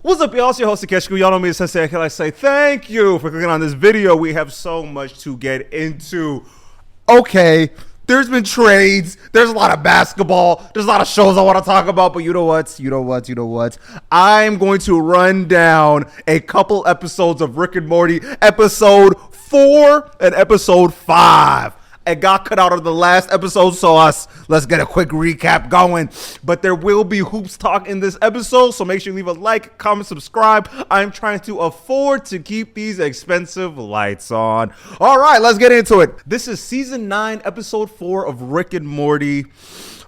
What's up, y'all? It's your host, Ikeshku. Y'all know me as Sensei. Can I say thank you for clicking on this video? We have so much to get into. Okay, there's been trades. There's a lot of basketball. There's a lot of shows I want to talk about. But you know what? I'm going to run down a couple episodes of Rick and Morty. Episode 4 and episode 5. It got cut out of the last episode, so let's get a quick recap going. But there will be hoops talk in this episode, so make sure you leave a like, comment, subscribe. I'm trying to afford to keep these expensive lights on. All right, let's get into it. This is season 9, episode 4 of Rick and Morty.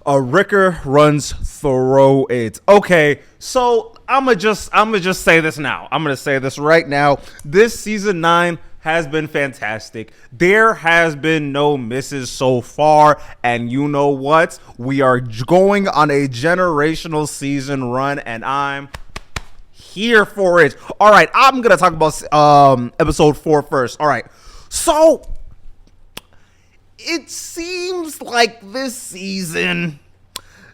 Ricker runs through it. Okay, so I'ma just say this now. I'm gonna say this right now. This season 9 has been fantastic. There has been no misses so far, and you know what? We are going on a generational season run, and I'm here for it. All right, I'm gonna talk about episode 4 first. All right, so it seems like this season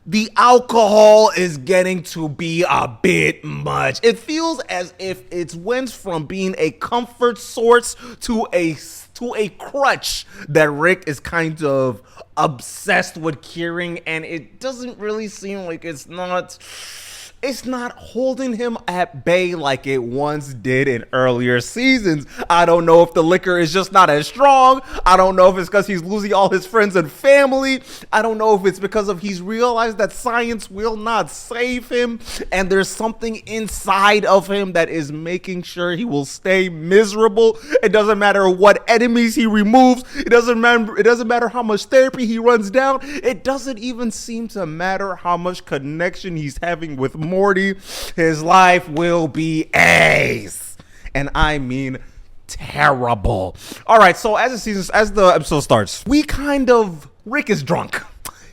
the alcohol is getting to be a bit much. It feels as if it's went from being a comfort source to a crutch that Rick is kind of obsessed with curing, and it doesn't really seem like it's not holding him at bay like it once did in earlier seasons. I don't know if the liquor is just not as strong. I don't know if it's because he's losing all his friends and family. I don't know if it's because of he's realized that science will not save him, and there's something inside of him that is making sure he will stay miserable. It doesn't matter what enemies he removes. It doesn't matter how much therapy he runs down. It doesn't even seem to matter how much connection he's having with Morty. His life will be ace, and I mean terrible. All right, so as the episode starts, Rick is drunk.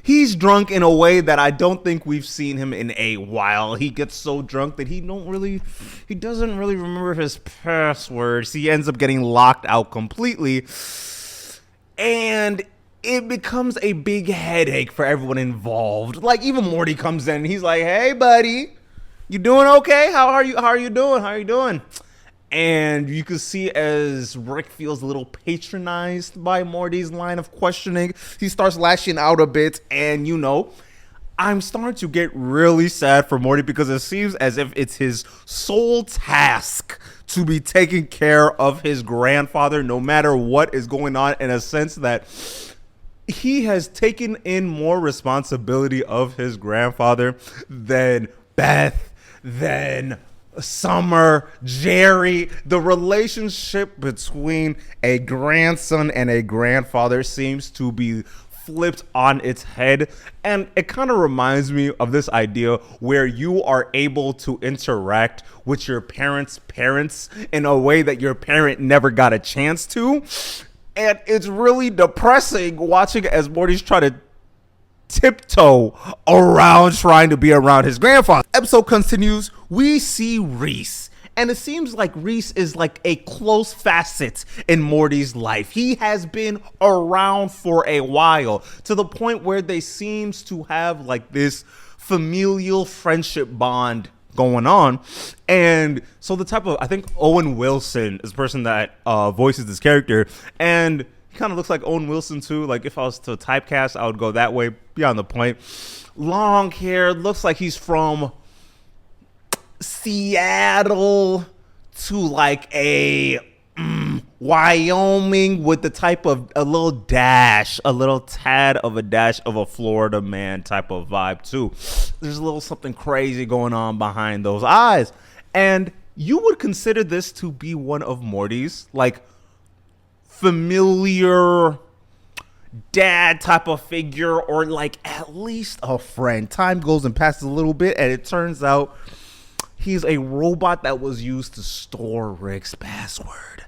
He's drunk in a way that I don't think we've seen him in a while. He gets so drunk that he doesn't really remember his passwords. He ends up getting locked out completely, and it becomes a big headache for everyone involved. Like, even Morty comes in and he's like, "Hey, buddy, you doing okay? How are you doing? And you can see as Rick feels a little patronized by Morty's line of questioning, he starts lashing out a bit. And I'm starting to get really sad for Morty because it seems as if it's his sole task to be taking care of his grandfather no matter what is going on, in a sense that he has taken in more responsibility of his grandfather than Beth, than Summer, Jerry. The relationship between a grandson and a grandfather seems to be flipped on its head, and it kind of reminds me of this idea where you are able to interact with your parents' parents in a way that your parent never got a chance to. And it's really depressing watching as Morty's trying to tiptoe around trying to be around his grandfather. Episode continues. We see Reese. And it seems like Reese is like a close facet in Morty's life. He has been around for a while, to the point where they seems to have like this familial friendship bond going on. And so I think Owen Wilson is the person that voices this character, and he kind of looks like Owen Wilson too. Like, if I was to typecast, I would go that way. Beyond the point. Long hair, looks like he's from Seattle to like a Wyoming, with the type of a little tad of a dash of a Florida man type of vibe too. There's a little something crazy going on behind those eyes, and you would consider this to be one of Morty's like familiar dad type of figure, or like at least a friend. Time goes and passes a little bit, and it turns out he's a robot that was used to store Rick's password.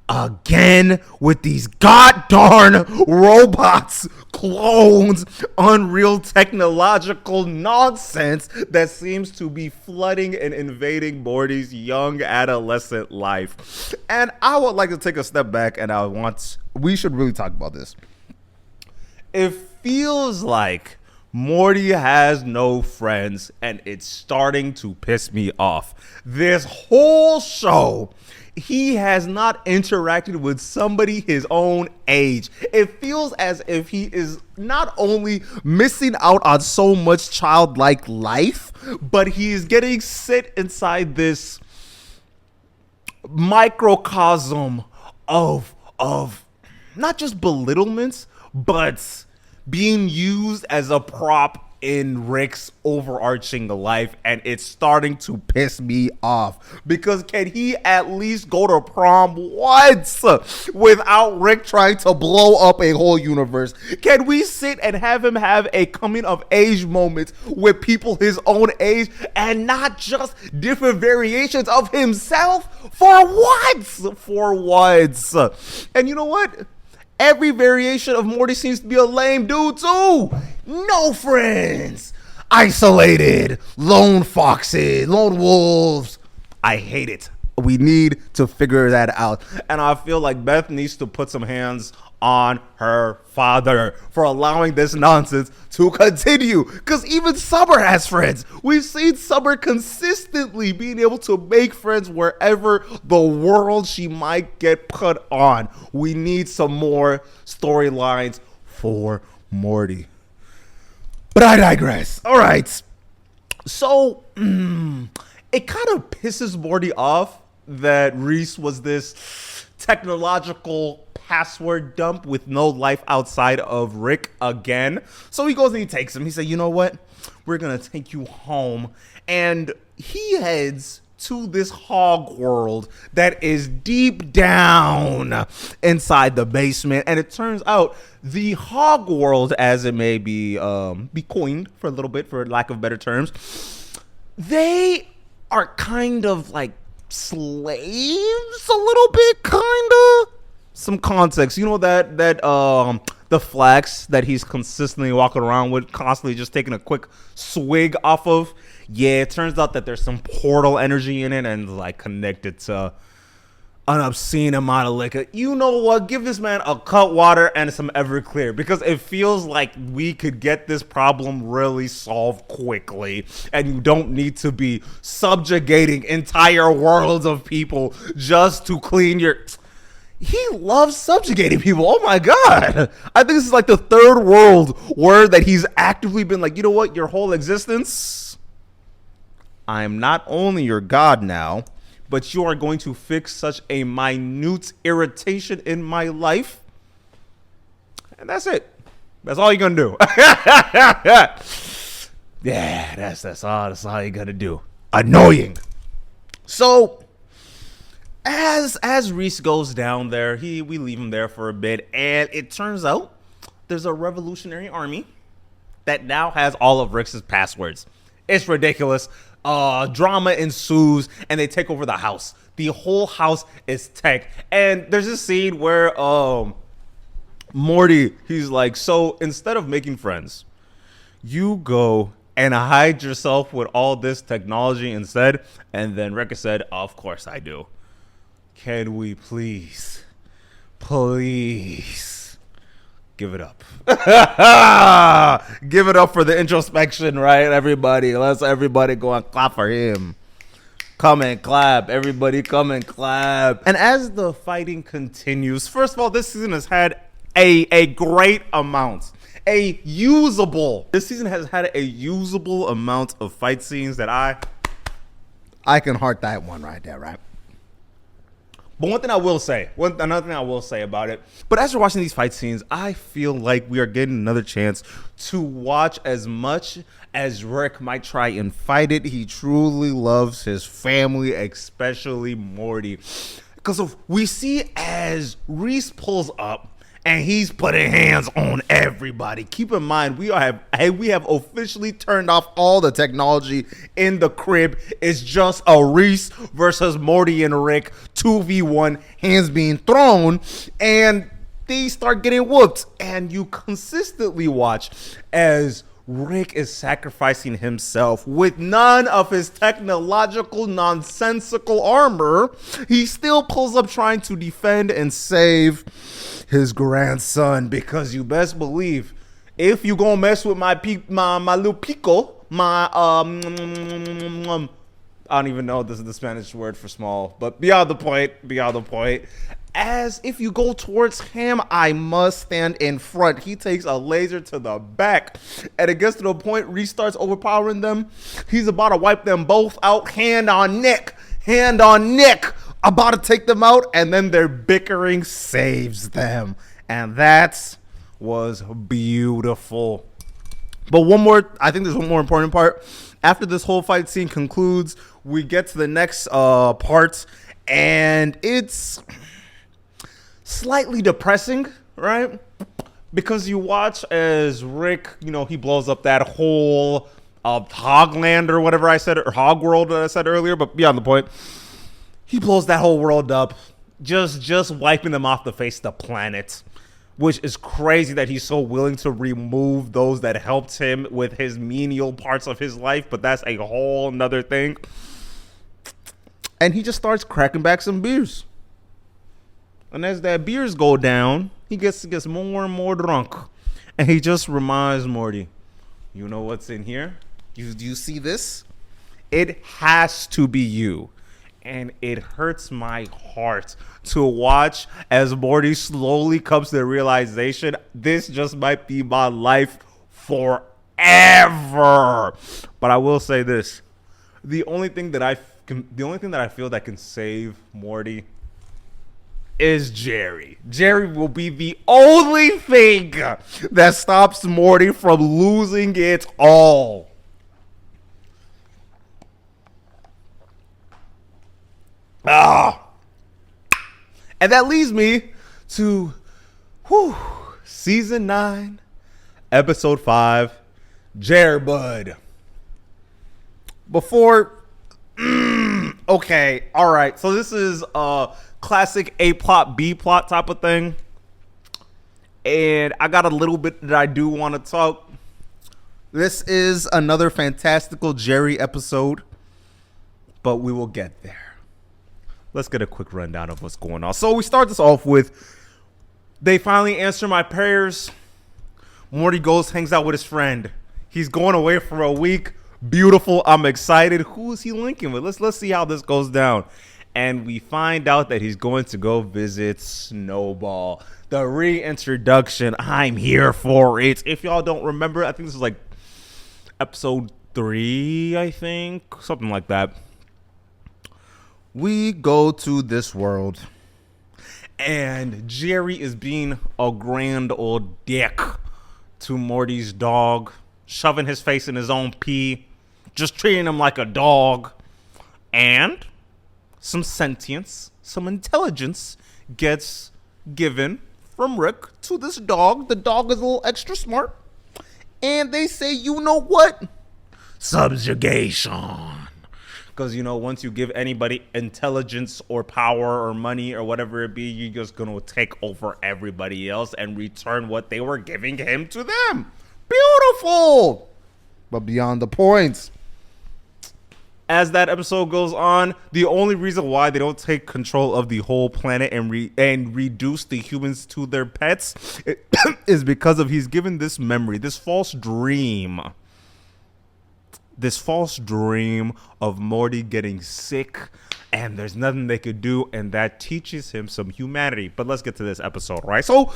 Again, with these goddamn robots, clones, unreal technological nonsense that seems to be flooding and invading Morty's young adolescent life. And I would like to take a step back, and we should really talk about this. It feels like Morty has no friends, and it's starting to piss me off. This whole show, he has not interacted with somebody his own age. It feels as if he is not only missing out on so much childlike life, but he is getting sit inside this microcosm of not just belittlements, but being used as a prop in Rick's overarching life, and it's starting to piss me off because can he at least go to prom once without Rick trying to blow up a whole universe? Can we sit and have him have a coming of age moment with people his own age and not just different variations of himself for once? And you know what? Every variation of Morty seems to be a lame dude too. No friends. Isolated. Lone foxes. Lone wolves. I hate it. We need to figure that out. And I feel like Beth needs to put some hands on her father for allowing this nonsense to continue. Because even Summer has friends. We've seen Summer consistently being able to make friends wherever the world she might get put on. We need some more storylines for Morty. But I digress. All right. So, it kind of pisses Morty off that Reese was this technological password dump with no life outside of Rick again. So he goes and he takes him. He said, you know what? We're going to take you home. And he heads to this hog world that is deep down inside the basement. And it turns out the hog world, as it may be coined for a little bit, for lack of better terms, they are kind of like slaves a little bit, kind of. Some context, you know, that the flax that he's consistently walking around with, constantly just taking a quick swig off of. Yeah, it turns out that there's some portal energy in it and like connected to an obscene amount of liquor. You know what? Give this man a cut water and some Everclear, because it feels like we could get this problem really solved quickly, and you don't need to be subjugating entire worlds of people just to clean your... He loves subjugating people. Oh my God. I think this is like the third world word that he's actively been like, you know what? Your whole existence, I am not only your God now, but you are going to fix such a minute irritation in my life. And that's it. That's all you're going to do. Yeah, that's all you're going to do. Annoying. So... As Reese goes down there, we leave him there for a bit, and it turns out there's a revolutionary army that now has all of Rick's passwords. It's ridiculous. Drama ensues, and they take over the house. The whole house is tech, and there's this scene where Morty, he's like, so instead of making friends, you go and hide yourself with all this technology instead. And then Rick said, of course I do. Can we please give it up? Give it up for the introspection, right, everybody? Let's everybody go and clap for him. Come and clap. Everybody come and clap. And as the fighting continues, first of all, this season has had a great amount. This season has had a usable amount of fight scenes that I can heart that one right there, right? But another thing I will say about it, but as we're watching these fight scenes, I feel like we are getting another chance to watch as much as Rick might try and fight it. He truly loves his family, especially Morty. Because we see as Reese pulls up, and he's putting hands on everybody. Keep in mind, we have officially turned off all the technology in the crib. It's just a Reese versus Morty and Rick 2v1, hands being thrown, and they start getting whooped. And you consistently watch as Rick is sacrificing himself with none of his technological, nonsensical armor. He still pulls up trying to defend and save his grandson, because you best believe if you gonna mess with my little pico, my I don't even know this is the Spanish word for small, but beyond the point. As if you go towards him, I must stand in front. He takes a laser to the back, and it gets to the point where he starts overpowering them. He's about to wipe them both out, hand on neck, about to take them out, and then their bickering saves them. And that was beautiful. But I think there's one more important part. After this whole fight scene concludes, we get to the next part, and it's slightly depressing, right? Because you watch as Rick, he blows up that whole Hogland or whatever I said, or Hogworld that I said earlier, but beyond the point. He blows that whole world up, just wiping them off the face of the planet, which is crazy that he's so willing to remove those that helped him with his menial parts of his life, but that's a whole nother thing. And he just starts cracking back some beers. And as that beers go down, he gets more and more drunk. And he just reminds Morty, you know what's in here? Do you see this? It has to be you. And it hurts my heart to watch as Morty slowly comes to the realization this just might be my life forever. But I will say this: the only thing that I feel that can save Morty is Jerry. Jerry will be the only thing that stops Morty from losing it all. And that leads me to season 9, episode 5, Jerry Bud. Okay, all right. So this is a classic A plot, B plot type of thing. And I got a little bit that I do want to talk. This is another fantastical Jerry episode, but we will get there. Let's get a quick rundown of what's going on. So we start this off with, they finally answer my prayers. Morty goes, hangs out with his friend. He's going away for a week. Beautiful. I'm excited. Who is he linking with? Let's see how this goes down. And we find out that he's going to go visit Snowball. The reintroduction. I'm here for it. If y'all don't remember, I think this is like episode 3, I think. Something like that. We go to this world, and Jerry is being a grand old dick to Morty's dog, shoving his face in his own pee, just treating him like a dog. And some sentience, some intelligence gets given from Rick to this dog. The dog is a little extra smart, and they say, you know what? Subjugation. Because, once you give anybody intelligence or power or money or whatever it be, you're just going to take over everybody else and return what they were giving him to them. Beautiful. But beyond the points. As that episode goes on, the only reason why they don't take control of the whole planet and reduce the humans to their pets is because of he's given this memory, this false dream of Morty getting sick, and there's nothing they could do, and that teaches him some humanity. But let's get to this episode, right? So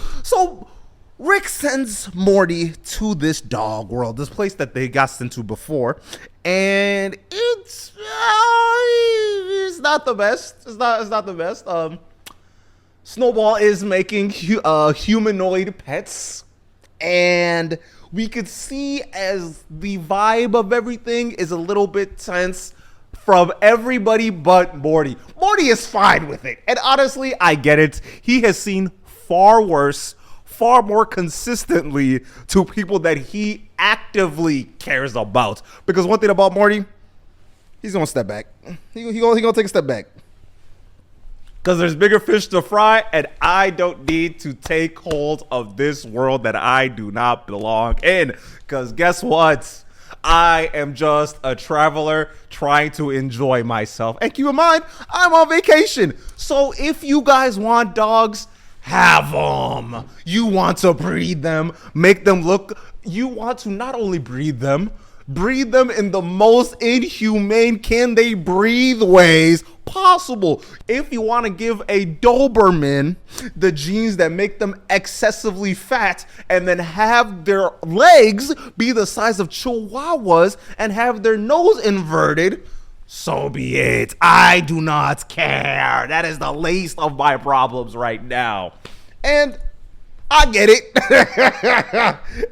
Rick sends Morty to this dog world, this place that they got sent to before, and it's not the best. It's not the best. Snowball is making humanoid pets, and we could see as the vibe of everything is a little bit tense from everybody but Morty. Morty is fine with it. And honestly, I get it. He has seen far worse, far more consistently to people that he actively cares about. Because one thing about Morty, he's going to step back. He gonna take a step back. Because there's bigger fish to fry, and I don't need to take hold of this world that I do not belong in. Because guess what? I am just a traveler trying to enjoy myself. And keep in mind, I'm on vacation. So if you guys want dogs, have them. You want to breed them, make them look You want to not only breed them in the most inhumane can they breathe ways possible. If you want to give a Doberman the genes that make them excessively fat and then have their legs be the size of Chihuahuas and have their nose inverted, so be it. I do not care. That is the least of my problems right now. And I get it.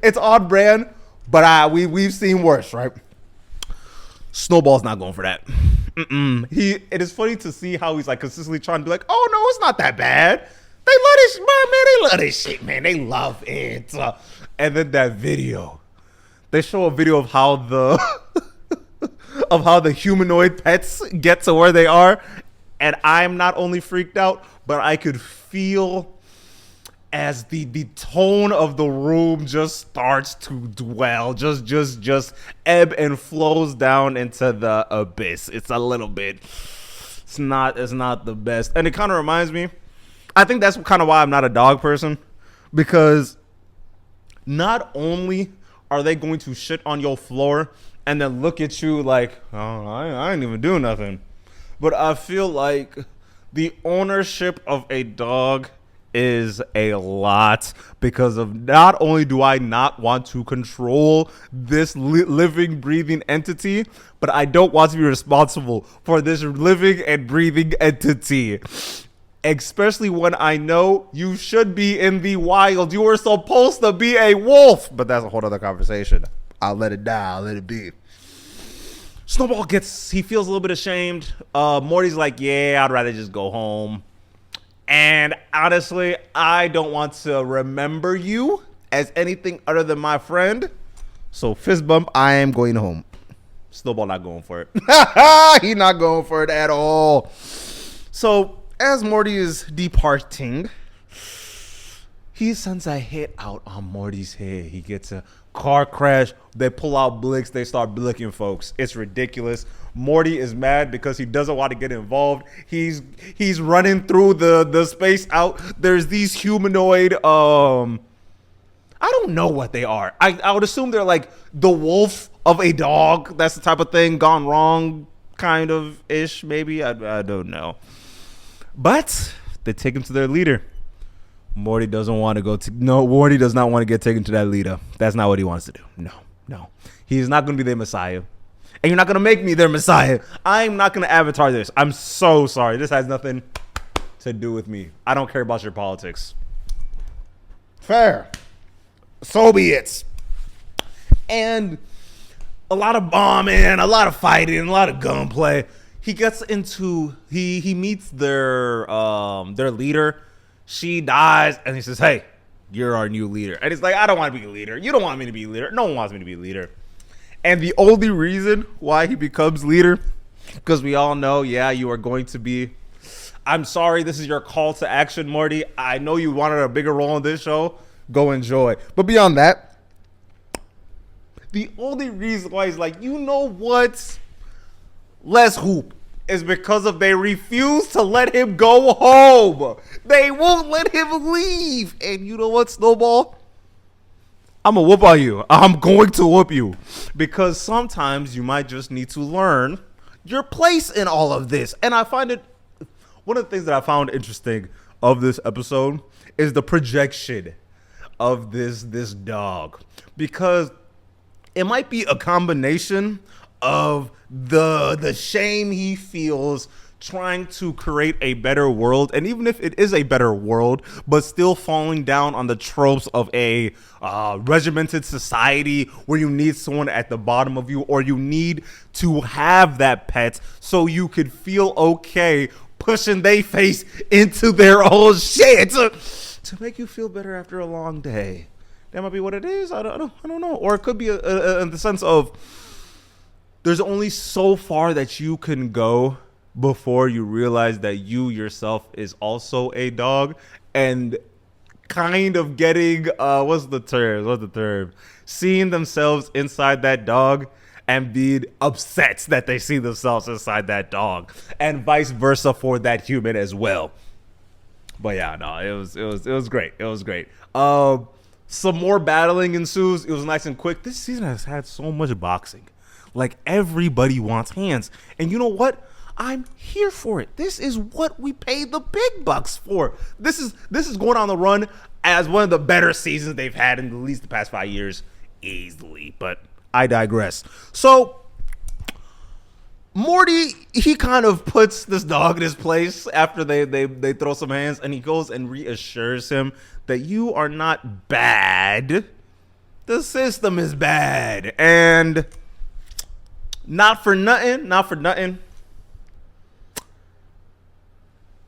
It's on brand, but we've seen worse, right? Snowball's not going for that. It is funny to see how he's like consistently trying to be like, oh no, it's not that bad. They love this, man. They love this shit, man. They love it. And then that video, they show a video of how the humanoid pets get to where they are, and I'm not only freaked out, but I could feel as the tone of the room just starts to dwell, just ebb and flows down into the abyss. It's a little bit, it's not the best. And it kind of reminds me, I think that's kind of why I'm not a dog person, because not only are they going to shit on your floor and then look at you like, oh, I ain't even doing nothing, but I feel like the ownership of a dog is a lot, because of not only do I not want to control this living, breathing entity, but I don't want to be responsible for this living and breathing entity. Especially when I know you should be in the wild. You were supposed to be a wolf, but that's a whole other conversation. I'll let it die. I'll let it be. Snowball he feels a little bit ashamed. Morty's like, yeah, I'd rather just go home. And honestly, I don't want to remember you as anything other than my friend. So fist bump, I am going home. Snowball not going for it. He not going for it at all. So as Morty is departing, he sends a hit out on Morty's head. He gets a car crash. They pull out blicks. They start blicking folks. It's ridiculous. Morty is mad because he doesn't want to get involved. He's running through the space out. There's these humanoid, I don't know what they are. I would assume they're like the wolf of a dog. That's the type of thing gone wrong, kind of ish, maybe. I don't know. But they take him to their leader. Morty doesn't want to go to, no, Morty does not want to get taken to that leader. That's not what he wants to do. No. He's not going to be their messiah. And you're not going to make me their messiah. I'm not going to avatar this. I'm so sorry. This has nothing to do with me. I don't care about your politics. Fair. So be it. And a lot of bombing, a lot of fighting, a lot of gunplay. He gets into, he meets their leader. She dies, and he says, hey, you're our new leader. And he's like, I don't want to be a leader. You don't want me to be a leader. No one wants me to be a leader. And the only reason why he becomes leader, because we all know, yeah, you are going to be, I'm sorry, this is your call to action, Morty. I know you wanted a bigger role in this show. Go enjoy. But beyond that, the only reason why he's like, you know what? Let's hoop. Is because of they refuse to let him go home. They won't let him leave. And you know what, Snowball? I'm going to whoop on you. I'm going to whoop you. Because sometimes you might just need to learn your place in all of this. And I find it, one of the things that I found interesting of this episode is the projection of this dog. Because it might be a combination of the shame he feels trying to create a better world, and even if it is a better world, but still falling down on the tropes of a regimented society where you need someone at the bottom of you, or you need to have that pet so you could feel okay pushing their face into their own shit to make you feel better after a long day. That might be what it is. I don't know. Or it could be in the sense of there's only so far that you can go before you realize that you yourself is also a dog, and kind of getting what's the term? Seeing themselves inside that dog and being upset that they see themselves inside that dog, and vice versa for that human as well. But yeah, no, it was great. It was great. Some more battling ensues. It was nice and quick. This season has had so much boxing. Like, everybody wants hands. And you know what? I'm here for it. This is what we paid the big bucks for. This is going on the run as one of the better seasons they've had in at least the past 5 years. Easily. But I digress. So, Morty, he kind of puts this dog in his place after they throw some hands, and he goes and reassures him that you are not bad. The system is bad. And not for nothing,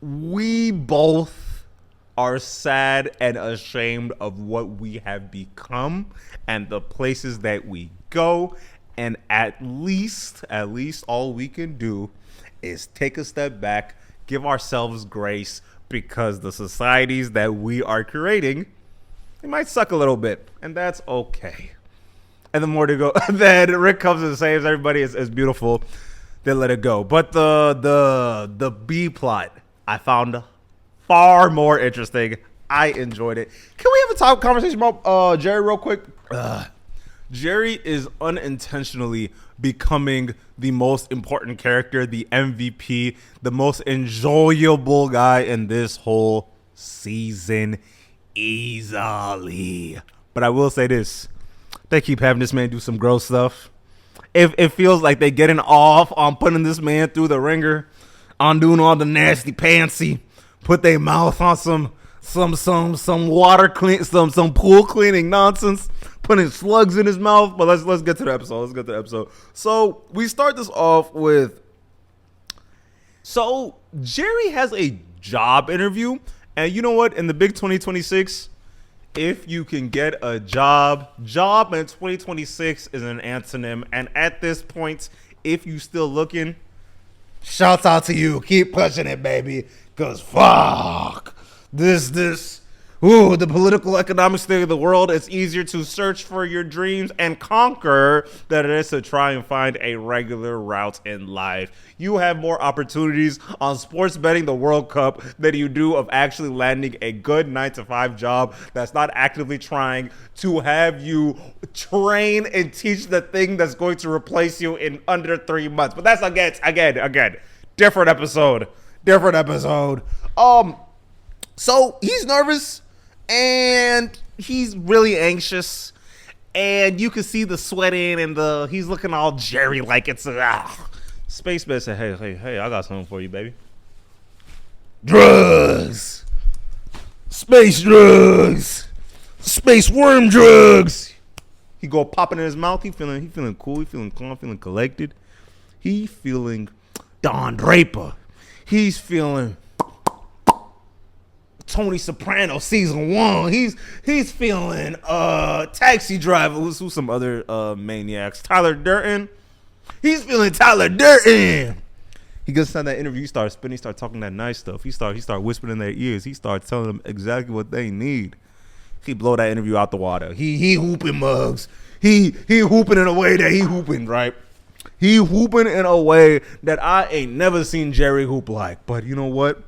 we both are sad and ashamed of what we have become and the places that we go. And at least all we can do is take a step back, give ourselves grace, because the societies that we are creating, they might suck a little bit, and that's okay. And the more to go, then Rick comes and saves everybody. It's beautiful. They let it go. But the B plot I found far more interesting. I enjoyed it. Can we have a conversation about Jerry real quick? Jerry is unintentionally becoming the most important character, the MVP, the most enjoyable guy in this whole season, easily. But I will say this. They keep having this man do some gross stuff. It feels like they getting off on putting this man through the ringer, on doing all the nasty pantsy, put their mouth on some water clean, some pool cleaning nonsense, putting slugs in his mouth. But let's get to the episode. So we start this off with, so Jerry has a job interview, and you know what? In the big 2026, if you can get a job in 2026 is an antonym. And at this point, if you still looking, shouts out to you. Keep pushing it, baby. Cause fuck the political economic state of the world. It's easier to search for your dreams and conquer than it is to try and find a regular route in life. You have more opportunities on sports betting the World Cup than you do of actually landing a good 9-to-5 job that's not actively trying to have you train and teach the thing that's going to replace you in under 3 months. But that's again, different episode. So he's nervous and he's really anxious, and you can see the sweating and he's looking all Jerry like it's Spaceman said, hey, I got something for you, baby. Drugs. Space drugs. Space worm drugs. He go popping in his mouth. He feeling cool. He feeling calm. Feeling collected. He feeling Don Draper. He's feeling Tony Soprano season 1. He's feeling Taxi Driver. Who's some other maniacs? Tyler Durden. He's feeling Tyler Durden. He gets on that interview. He starts spinning. He starts talking that nice stuff. He start whispering in their ears. He starts telling them exactly what they need. He blow that interview out the water. He hooping mugs. He hooping in a way that he hooping, right? He hooping in a way that I ain't never seen Jerry hoop like. But you know what?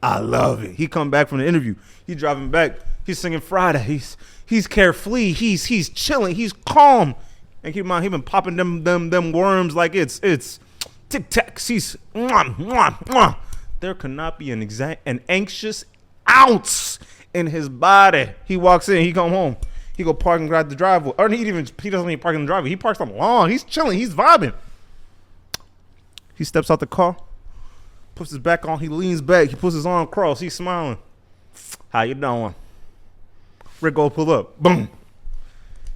I love it. He come back from the interview. He driving back. He's singing Friday. He's carefree. He's chilling. He's calm. And keep in mind, he been popping them worms like it's Tic Tacs. He's mwah, mwah, mwah. There cannot be an anxious ounce in his body. He walks in. He come home. He go park and grab the driveway. Or he doesn't even park in the driveway. He parks on the lawn. He's chilling. He's vibing. He steps out the car. Puts his back on. He leans back. He puts his arm across. He's smiling. How you doing? Rick go pull up. Boom.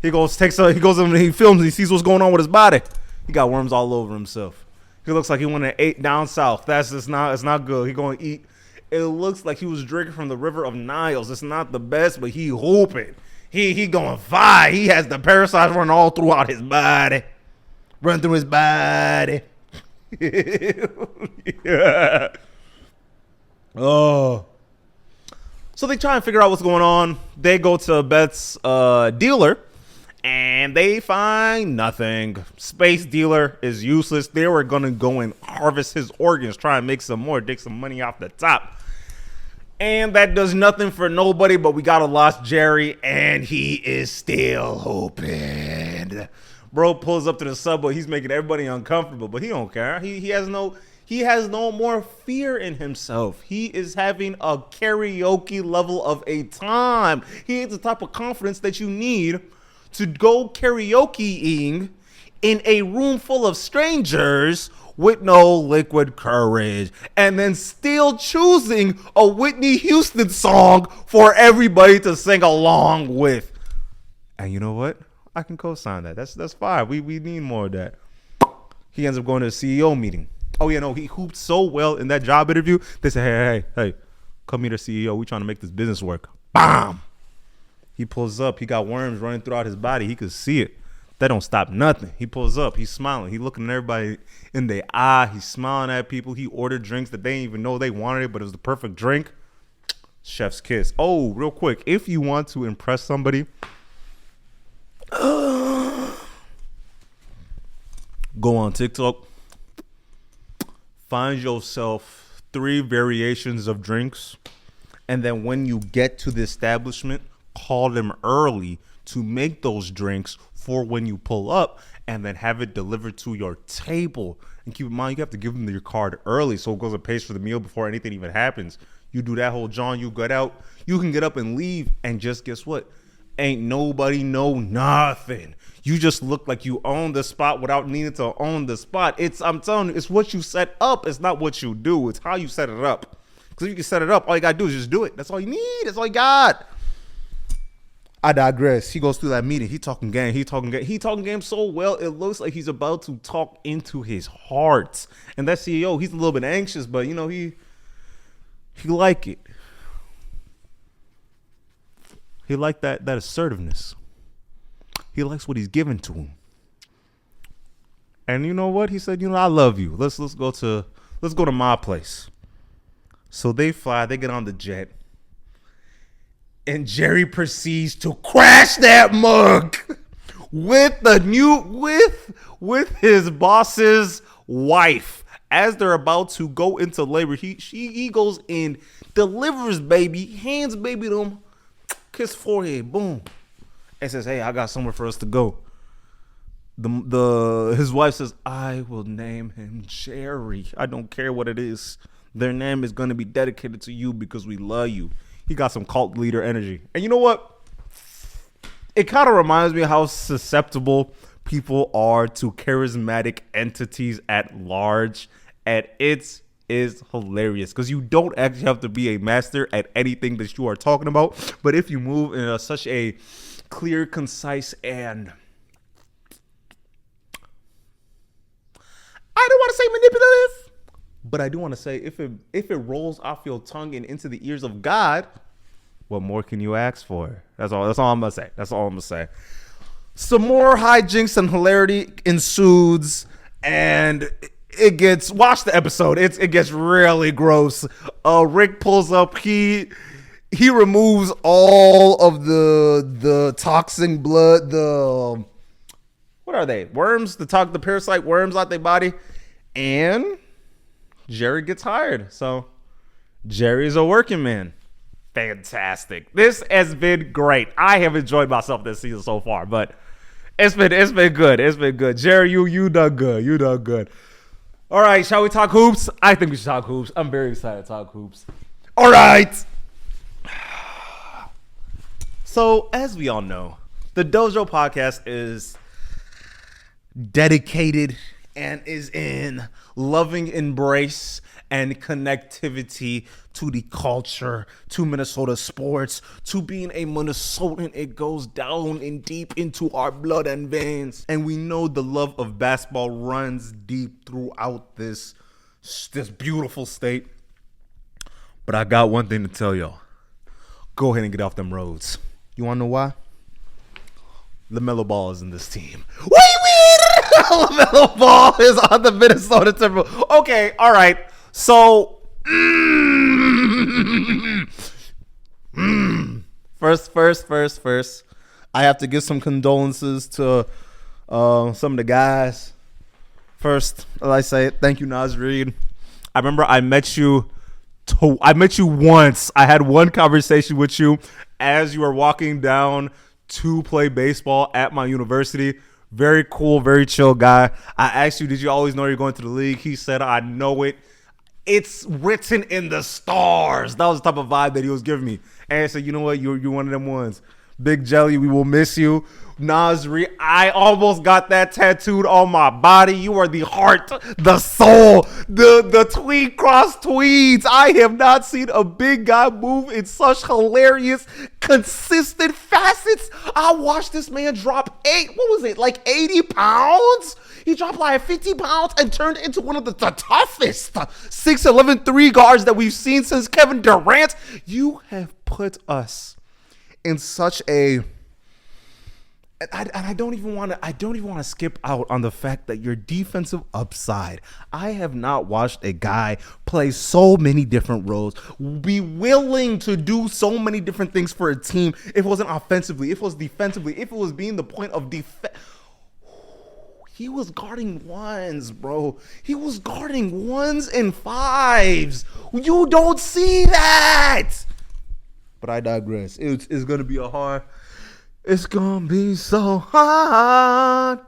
He goes in and he films. He sees what's going on with his body. He got worms all over himself. He looks like he went and ate down south. It's not good. He going to eat. It looks like he was drinking from the river of Niles. It's not the best, but he hooping. He going fire. He has the parasites running all throughout his body. Run through his body. Yeah. Oh. So they try and figure out what's going on. They go to Beth's dealer, and they find nothing. Space dealer is useless. They were going to go and harvest his organs, try and make some more, take some money off the top. And that does nothing for nobody, but we gotta lost Jerry, and he is still hoping. Bro pulls up to the subway. He's making everybody uncomfortable, but he don't care. He has no more fear in himself. He is having a karaoke level of a time. He has the type of confidence that you need to go karaokeing in a room full of strangers with no liquid courage, and then still choosing a Whitney Houston song for everybody to sing along with. And you know what? I can co-sign that. That's fine. We need more of that. He ends up going to a CEO meeting. Oh yeah, no, he hooped so well in that job interview. They said, hey, come meet our CEO. We trying to make this business work. Bam! He pulls up. He got worms running throughout his body. He could see it. That don't stop nothing. He pulls up. He's smiling. He looking at everybody in the eye. He's smiling at people. He ordered drinks that they didn't even know they wanted it, but it was the perfect drink. Chef's kiss. Oh, real quick. If you want to impress somebody, go on TikTok. Find yourself 3 variations of drinks. And then when you get to the establishment, call them early to make those drinks for when you pull up, and then have it delivered to your table. And keep in mind, you have to give them your card early so it goes and pays for the meal before anything even happens. You do that whole John, you get out, you can get up and leave, and just guess what? Ain't nobody know nothing. You just look like you own the spot without needing to own the spot. I'm telling you, it's what you set up. It's not what you do. It's how you set it up. Because if you can set it up, all you got to do is just do it. That's all you need. That's all you got. I digress. He goes through that meeting. He talking game. He talking game so well, it looks like he's about to talk into his heart. And that CEO, he's a little bit anxious, but, you know, he like it. He like that assertiveness. He likes what he's given to him. And you know what? He said, you know, I love you. Let's go to my place. So they fly. They get on the jet. And Jerry proceeds to crash that mug with his boss's wife. As they're about to go into labor, he goes in, delivers baby, hands baby to him, kiss forehead, boom, and says, "Hey, I got somewhere for us to go." His wife says, "I will name him Jerry. I don't care what it is. Their name is going to be dedicated to you because we love you." He got some cult leader energy. And you know what? It kind of reminds me of how susceptible people are to charismatic entities at large. And it is hilarious because you don't actually have to be a master at anything that you are talking about. But if you move in such a clear, concise, and I don't want to say manipulative, but I do want to say, if it rolls off your tongue and into the ears of God, what more can you ask for? That's all I'm gonna say. That's all I'm gonna say. Some more hijinks and hilarity ensues, and it gets, watch the episode. It gets really gross. Rick pulls up. He removes all of the toxin blood. What are they? Worms? The parasite worms out their body, and Jerry gets hired. So Jerry's a working man. Fantastic. This has been great. I have enjoyed myself this season so far, but it's been good. It's been good. Jerry, you done good. You done good. All right, shall we talk hoops? I think we should talk hoops. I'm very excited to talk hoops. All right. So, as we all know, the Dojo podcast is dedicated and is in loving embrace and connectivity to the culture, to Minnesota sports, to being a Minnesotan. It goes down and deep into our blood and veins. And we know the love of basketball runs deep throughout this beautiful state. But I got one thing to tell y'all. Go ahead and get off them roads. You want to know why? LaMelo Ball is in this team. What do you mean? LaMelo Ball is on the Minnesota Timberwolves. Okay, all right. So, first, I have to give some condolences to some of the guys. First, as I say, thank you, Nas Reed. I remember I met you I met you once. I had one conversation with you as you were walking down to play baseball at my university. Very cool, very chill guy. I asked you, did you always know you're going to the league? He said, I know it. It's written in the stars. That was the type of vibe that he was giving me. And I said, you know what? You're one of them ones. Big Jelly, we will miss you. Nasri, I almost got that tattooed on my body. You are the heart, the soul, the tweet cross tweets. I have not seen a big guy move in such hilarious, consistent facets. I watched this man drop 80 pounds? He dropped like 50 pounds and turned into one of the toughest 6'11" 3 guards that we've seen since Kevin Durant. You have put us in such a... I don't even want to skip out on the fact that your defensive upside. I have not watched a guy play so many different roles, be willing to do so many different things for a team. If it wasn't offensively, if it was defensively, if it was being the point of defense. He was guarding ones, bro. He was guarding 1s and 5s. You don't see that. But I digress. It's going to be It's gonna be so hard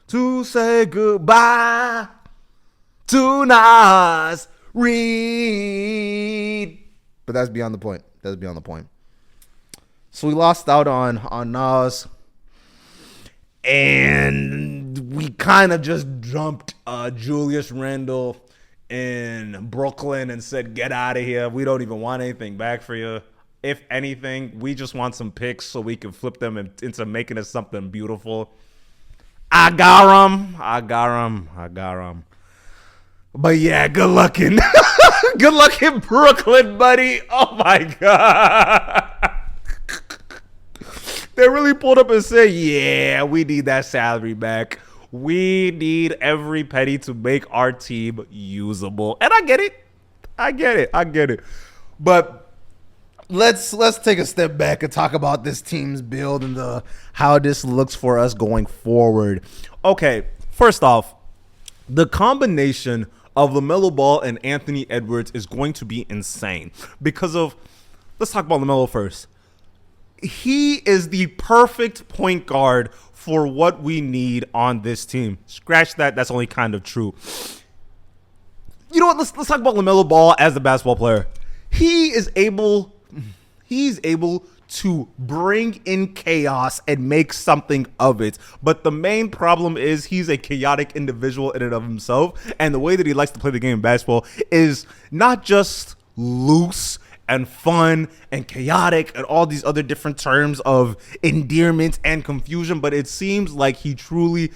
to say goodbye to Nas Reed. But that's beyond the point. So we lost out on Nas. And we kind of just jumped Julius Randle in Brooklyn and said, get out of here. We don't even want anything back for you. If anything, we just want some picks so we can flip them into making it something beautiful. I got him. But yeah, good looking. Good luck in Brooklyn, buddy. Oh, my God. They really pulled up and said, yeah, we need that salary back. We need every penny to make our team usable. And I get it. But let's take a step back and talk about this team's build and how this looks for us going forward. Okay, first off, the combination of LaMelo Ball and Anthony Edwards is going to be insane because of, let's talk about LaMelo first. He is the perfect point guard for what we need on this team. Scratch that. That's only kind of true. You know what? Let's talk about LaMelo Ball as a basketball player. He's able to bring in chaos and make something of it. But the main problem is he's a chaotic individual in and of himself. And the way that he likes to play the game of basketball is not just loose and fun and chaotic and all these other different terms of endearment and confusion, but it seems like he truly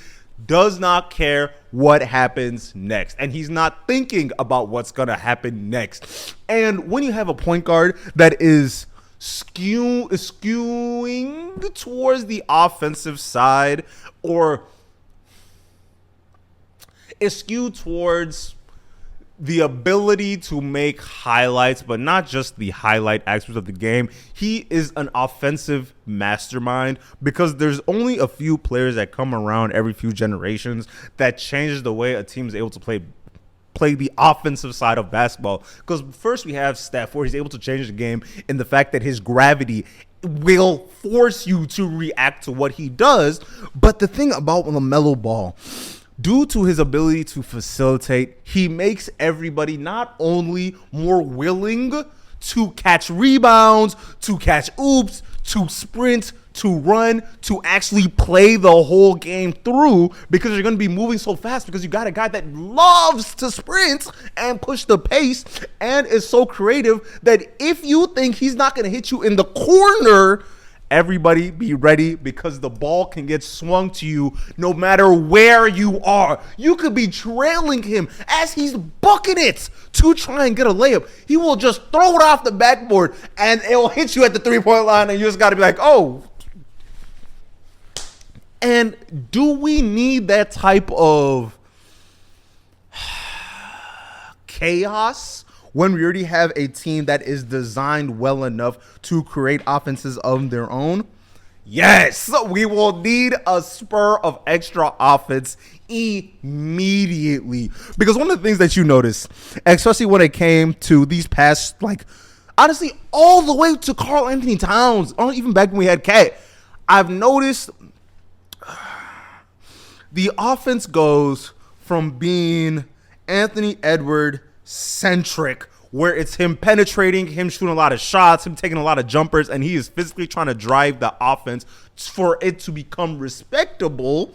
does not care what happens next, and he's not thinking about what's gonna happen next. And when you have a point guard that is skewing towards the offensive side, or is skewed towards the ability to make highlights, but not just the highlight aspects of the game. He is an offensive mastermind because there's only a few players that come around every few generations that changes the way a team is able to play the offensive side of basketball. Because first we have Steph, where he's able to change the game in the fact that his gravity will force you to react to what he does. But the thing about LaMelo Ball, due to his ability to facilitate, he makes everybody not only more willing to catch rebounds, to catch oops, to sprint, to run, to actually play the whole game through, because you're going to be moving so fast because you got a guy that loves to sprint and push the pace and is so creative that if you think he's not going to hit you in the corner, everybody be ready, because the ball can get swung to you no matter where you are. You could be trailing him as he's bucking it to try and get a layup. He will just throw it off the backboard and it will hit you at the three-point line, and you just got to be like, oh. And do we need that type of chaos when we already have a team that is designed well enough to create offenses of their own? Yes, we will need a spur of extra offense immediately. Because one of the things that you notice, especially when it came to these past, like, honestly, all the way to Karl Anthony Towns, or even back when we had Cat, I've noticed the offense goes from being Anthony Edwards centric, where it's him penetrating, him shooting a lot of shots, him taking a lot of jumpers, and he is physically trying to drive the offense for it to become respectable.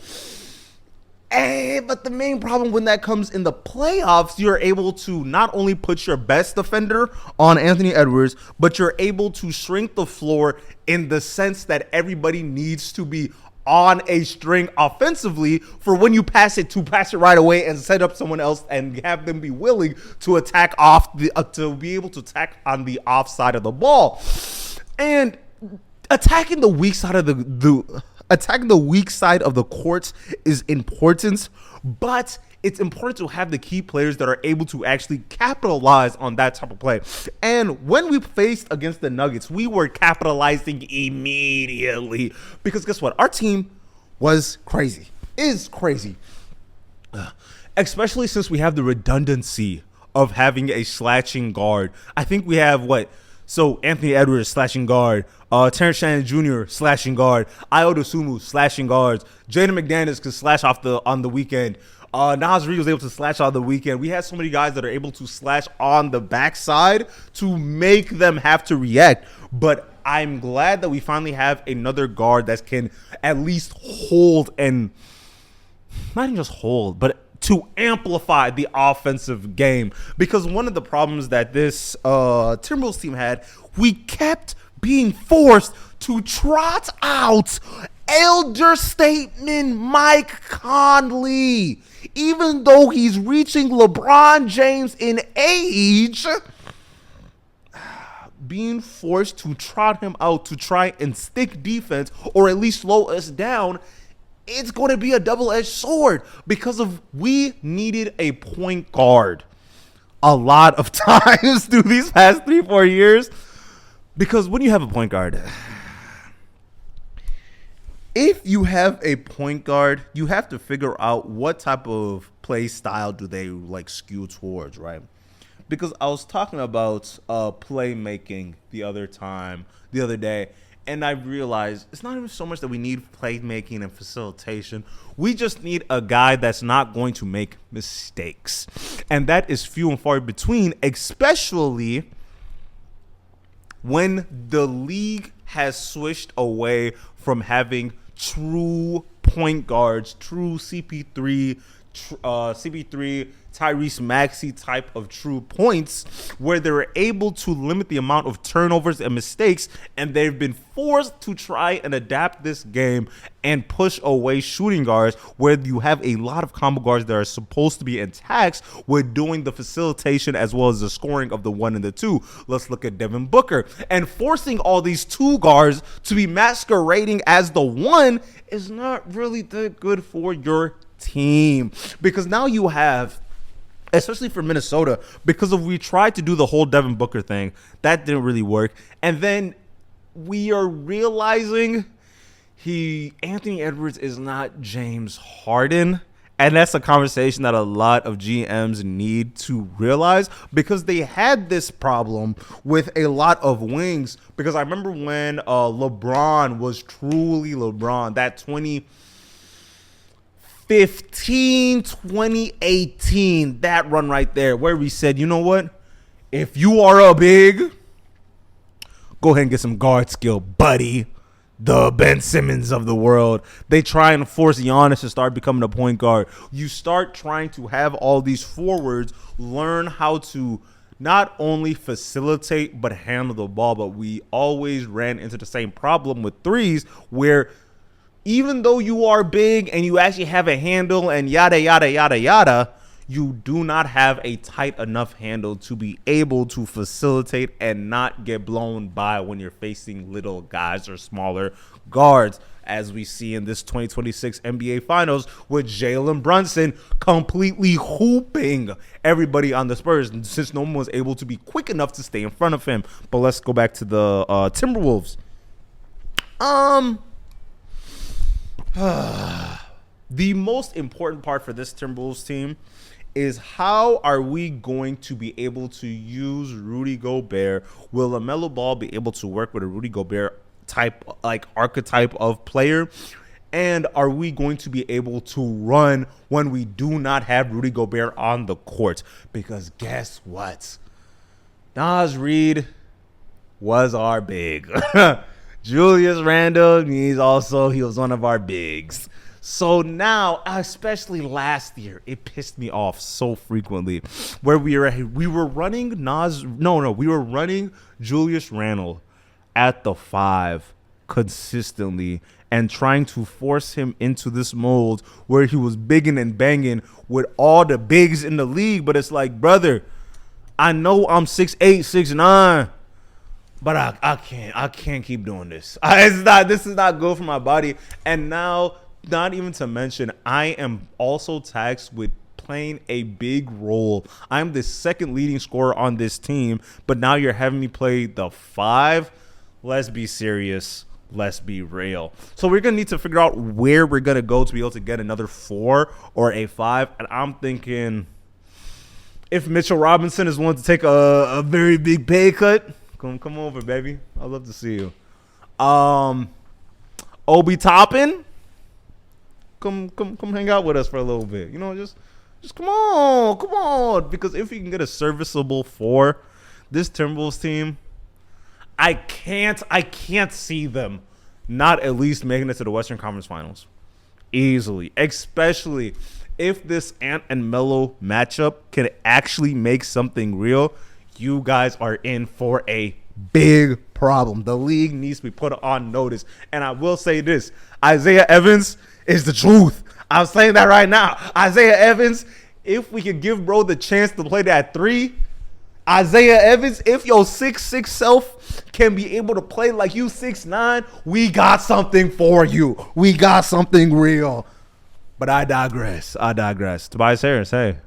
But the main problem when that comes in the playoffs, you're able to not only put your best defender on Anthony Edwards, but you're able to shrink the floor in the sense that everybody needs to be on a string offensively for when you pass it right away and set up someone else and have them be willing to attack off the to be able to attack on the offside of the ball. And attacking the weak side of attacking the weak side of the court is important, but it's important to have the key players that are able to actually capitalize on that type of play. And when we faced against the Nuggets, we were capitalizing immediately because guess what? Our team is crazy. Especially since we have the redundancy of having a slashing guard. I think we have So Anthony Edwards, slashing guard. Terrence Shannon Jr., slashing guard. Ayo Dosunmu, slashing guards. Jaden McDaniels could slash on the weekend. Naz Reid was able to slash on the weekend. We had so many guys that are able to slash on the backside to make them have to react. But I'm glad that we finally have another guard that can at least hold and not even just hold, but to amplify the offensive game. Because one of the problems that this Timberwolves team had, we kept being forced to trot out elder statesman Mike Conley. Even though he's reaching LeBron James in age, being forced to trot him out to try and stick defense or at least slow us down, it's going to be a double-edged sword because we needed a point guard a lot of times through these past 3-4 years. Because when you have a point guard, if you have a point guard, you have to figure out what type of play style do they skew towards, right? Because I was talking about playmaking the other day, and I realized it's not even so much that we need playmaking and facilitation. We just need a guy that's not going to make mistakes. And that is few and far between, especially when the league has switched away from having true point guards, true CP3, Tyrese Maxey type of true points, where they're able to limit the amount of turnovers and mistakes, and they've been forced to try and adapt this game and push away shooting guards, where you have a lot of combo guards that are supposed to be intact with doing the facilitation as well as the scoring of the 1 and the 2. Let's look at Devin Booker. And forcing all these 2 guards to be masquerading as the 1 is not really that good for your team, because now you have, especially for Minnesota, because we tried to do the whole Devin Booker thing, that didn't really work, and then we are realizing Anthony Edwards is not James Harden, and that's a conversation that a lot of GMs need to realize, because they had this problem with a lot of wings. Because I remember when LeBron was truly LeBron, that 2018, that run right there, where we said, you know what? If you are a big, go ahead and get some guard skill, buddy. The Ben Simmons of the world. They try and force Giannis to start becoming a point guard. You start trying to have all these forwards learn how to not only facilitate but handle the ball. But we always ran into the same problem with threes, where even though you are big and you actually have a handle and yada, yada, yada, yada, you do not have a tight enough handle to be able to facilitate and not get blown by when you're facing little guys or smaller guards, as we see in this 2026 NBA Finals with Jaylen Brunson completely hooping everybody on the Spurs, since no one was able to be quick enough to stay in front of him. But let's go back to the Timberwolves. The most important part for this Timberwolves team is how are we going to be able to use Rudy Gobert? Will LaMelo Ball be able to work with a Rudy Gobert type, like archetype of player? And are we going to be able to run when we do not have Rudy Gobert on the court? Because guess what? Naz Reid was our big. Julius Randle, he was one of our bigs. So now, especially last year, it pissed me off so frequently where we were running Julius Randle at the 5 consistently and trying to force him into this mold where he was bigging and banging with all the bigs in the league. But it's like, brother, I know I'm 6'8", 6'9", but I can't keep doing this. This is not good for my body. And now, not even to mention, I am also taxed with playing a big role. I'm the second leading scorer on this team, but now you're having me play the 5. Let's be serious. Let's be real. So we're going to need to figure out where we're going to go to be able to get another 4 or a 5. And I'm thinking if Mitchell Robinson is willing to take a very big pay cut, come over, baby. I'd love to see you. Obi Toppin, come hang out with us for a little bit. Just come on. Because if we can get a serviceable 4, this Timberwolves team, I can't see them not at least making it to the Western Conference Finals easily, especially if this Ant and Melo matchup can actually make something real. You guys are in for a big problem. The league needs to be put on notice. And I will say this, Isaiah Evans is the truth. I'm saying that right now. Isaiah Evans, if we could give bro the chance to play that 3, Isaiah Evans, if your 6'6" self can be able to play like you 6'9", we got something for you. We got something real. But I digress. Tobias Harris, hey,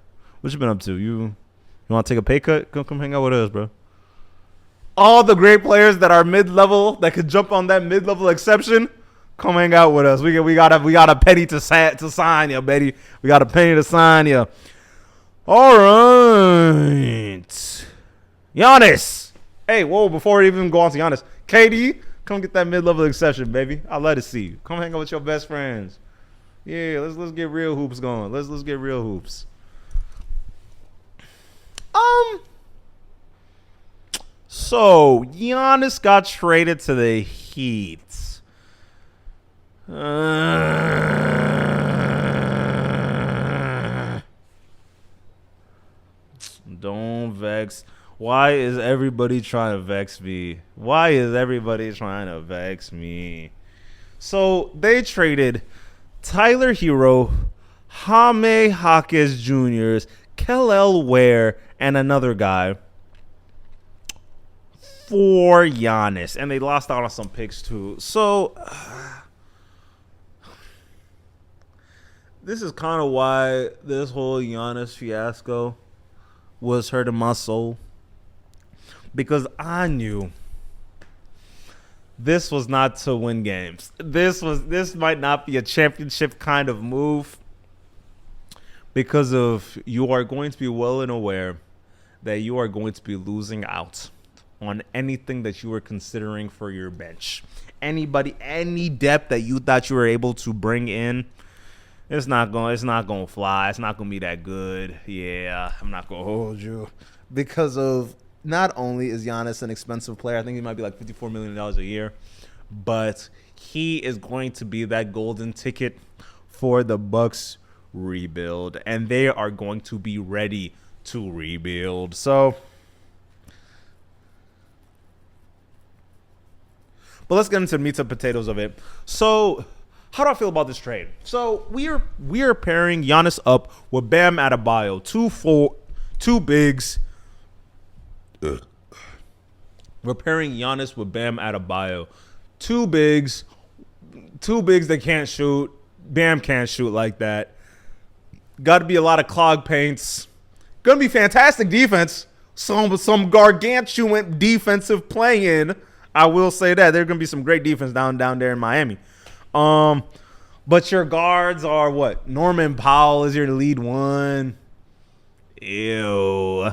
what you been up to? You want to take a pay cut? Come hang out with us, bro. All the great players that are mid-level that could jump on that mid-level exception, come hang out with us. We got a penny to sign you, baby. We got a penny to sign you. All right. Giannis. Hey, whoa, before we even go on to Giannis, KD, come get that mid-level exception, baby. I'll let it see you. Come hang out with your best friends. Yeah, let's get real hoops going. Let's get real hoops. So Giannis got traded to the Heat. Don't vex. Why is everybody trying to vex me? So they traded Tyler Hero, Jaime Jaquez Jr., Kel'el Ware, and another guy for Giannis. And they lost out on some picks too. So this is kind of why this whole Giannis fiasco was hurting my soul. Because I knew this was not to win games. This might not be a championship kind of move. Because you are going to be well and aware that you are going to be losing out on anything that you were considering for your bench. Any depth that you thought you were able to bring in, it's not going to fly. It's not going to be that good. Yeah, I'm not going to hold you. Because of not only is Giannis an expensive player, I think he might be like $54 million a year, but he is going to be that golden ticket for the Bucks rebuild, and they are going to be ready to rebuild. So, but let's get into the meat and potatoes of it. So, how do I feel about this trade? So we are pairing Giannis up with Bam Adebayo, two bigs. We're pairing Giannis with Bam Adebayo, two bigs that can't shoot. Bam can't shoot like that. Got to be a lot of clog paints. Gonna be fantastic defense. Some gargantuan defensive playing. I will say that there's gonna be some great defense down there in Miami. But your guards are what? Norman Powell is your lead one. Ew.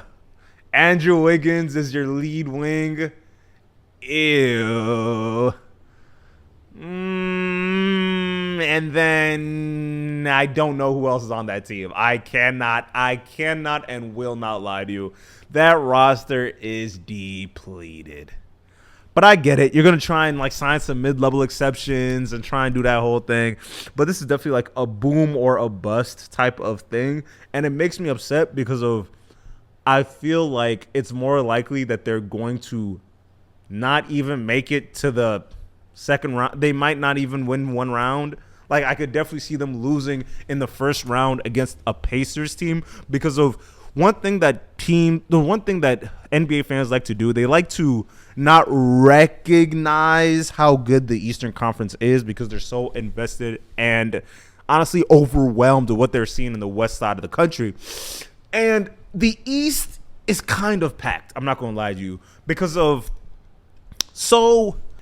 Andrew Wiggins is your lead wing. Ew. And then I don't know who else is on that team. I cannot and will not lie to you. That roster is depleted. But I get it. You're going to try and like sign some mid-level exceptions and try and do that whole thing. But this is definitely like a boom or a bust type of thing. And it makes me upset because of I feel like it's more likely that they're going to not even make it to the second round. They might not even win one round. Like I could definitely see them losing in the first round against a Pacers team because of the one thing that NBA fans like to do, they like to not recognize how good the Eastern Conference is because they're so invested and honestly overwhelmed with what they're seeing in the west side of the country. And the East is kind of packed. I'm not going to lie to you because of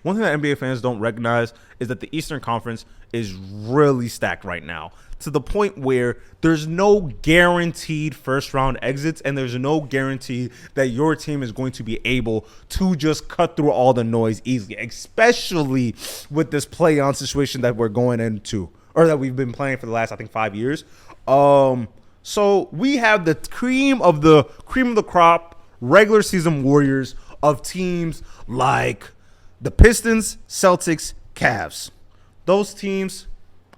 one thing that NBA fans don't recognize is that the Eastern Conference is really stacked right now to the point where there's no guaranteed first round exits and there's no guarantee that your team is going to be able to just cut through all the noise easily, especially with this play-on situation that we're going into or that we've been playing for the last, I think, 5 years. So we have the cream of the crop regular season warriors of teams like the Pistons, Celtics, Cavs. Those teams.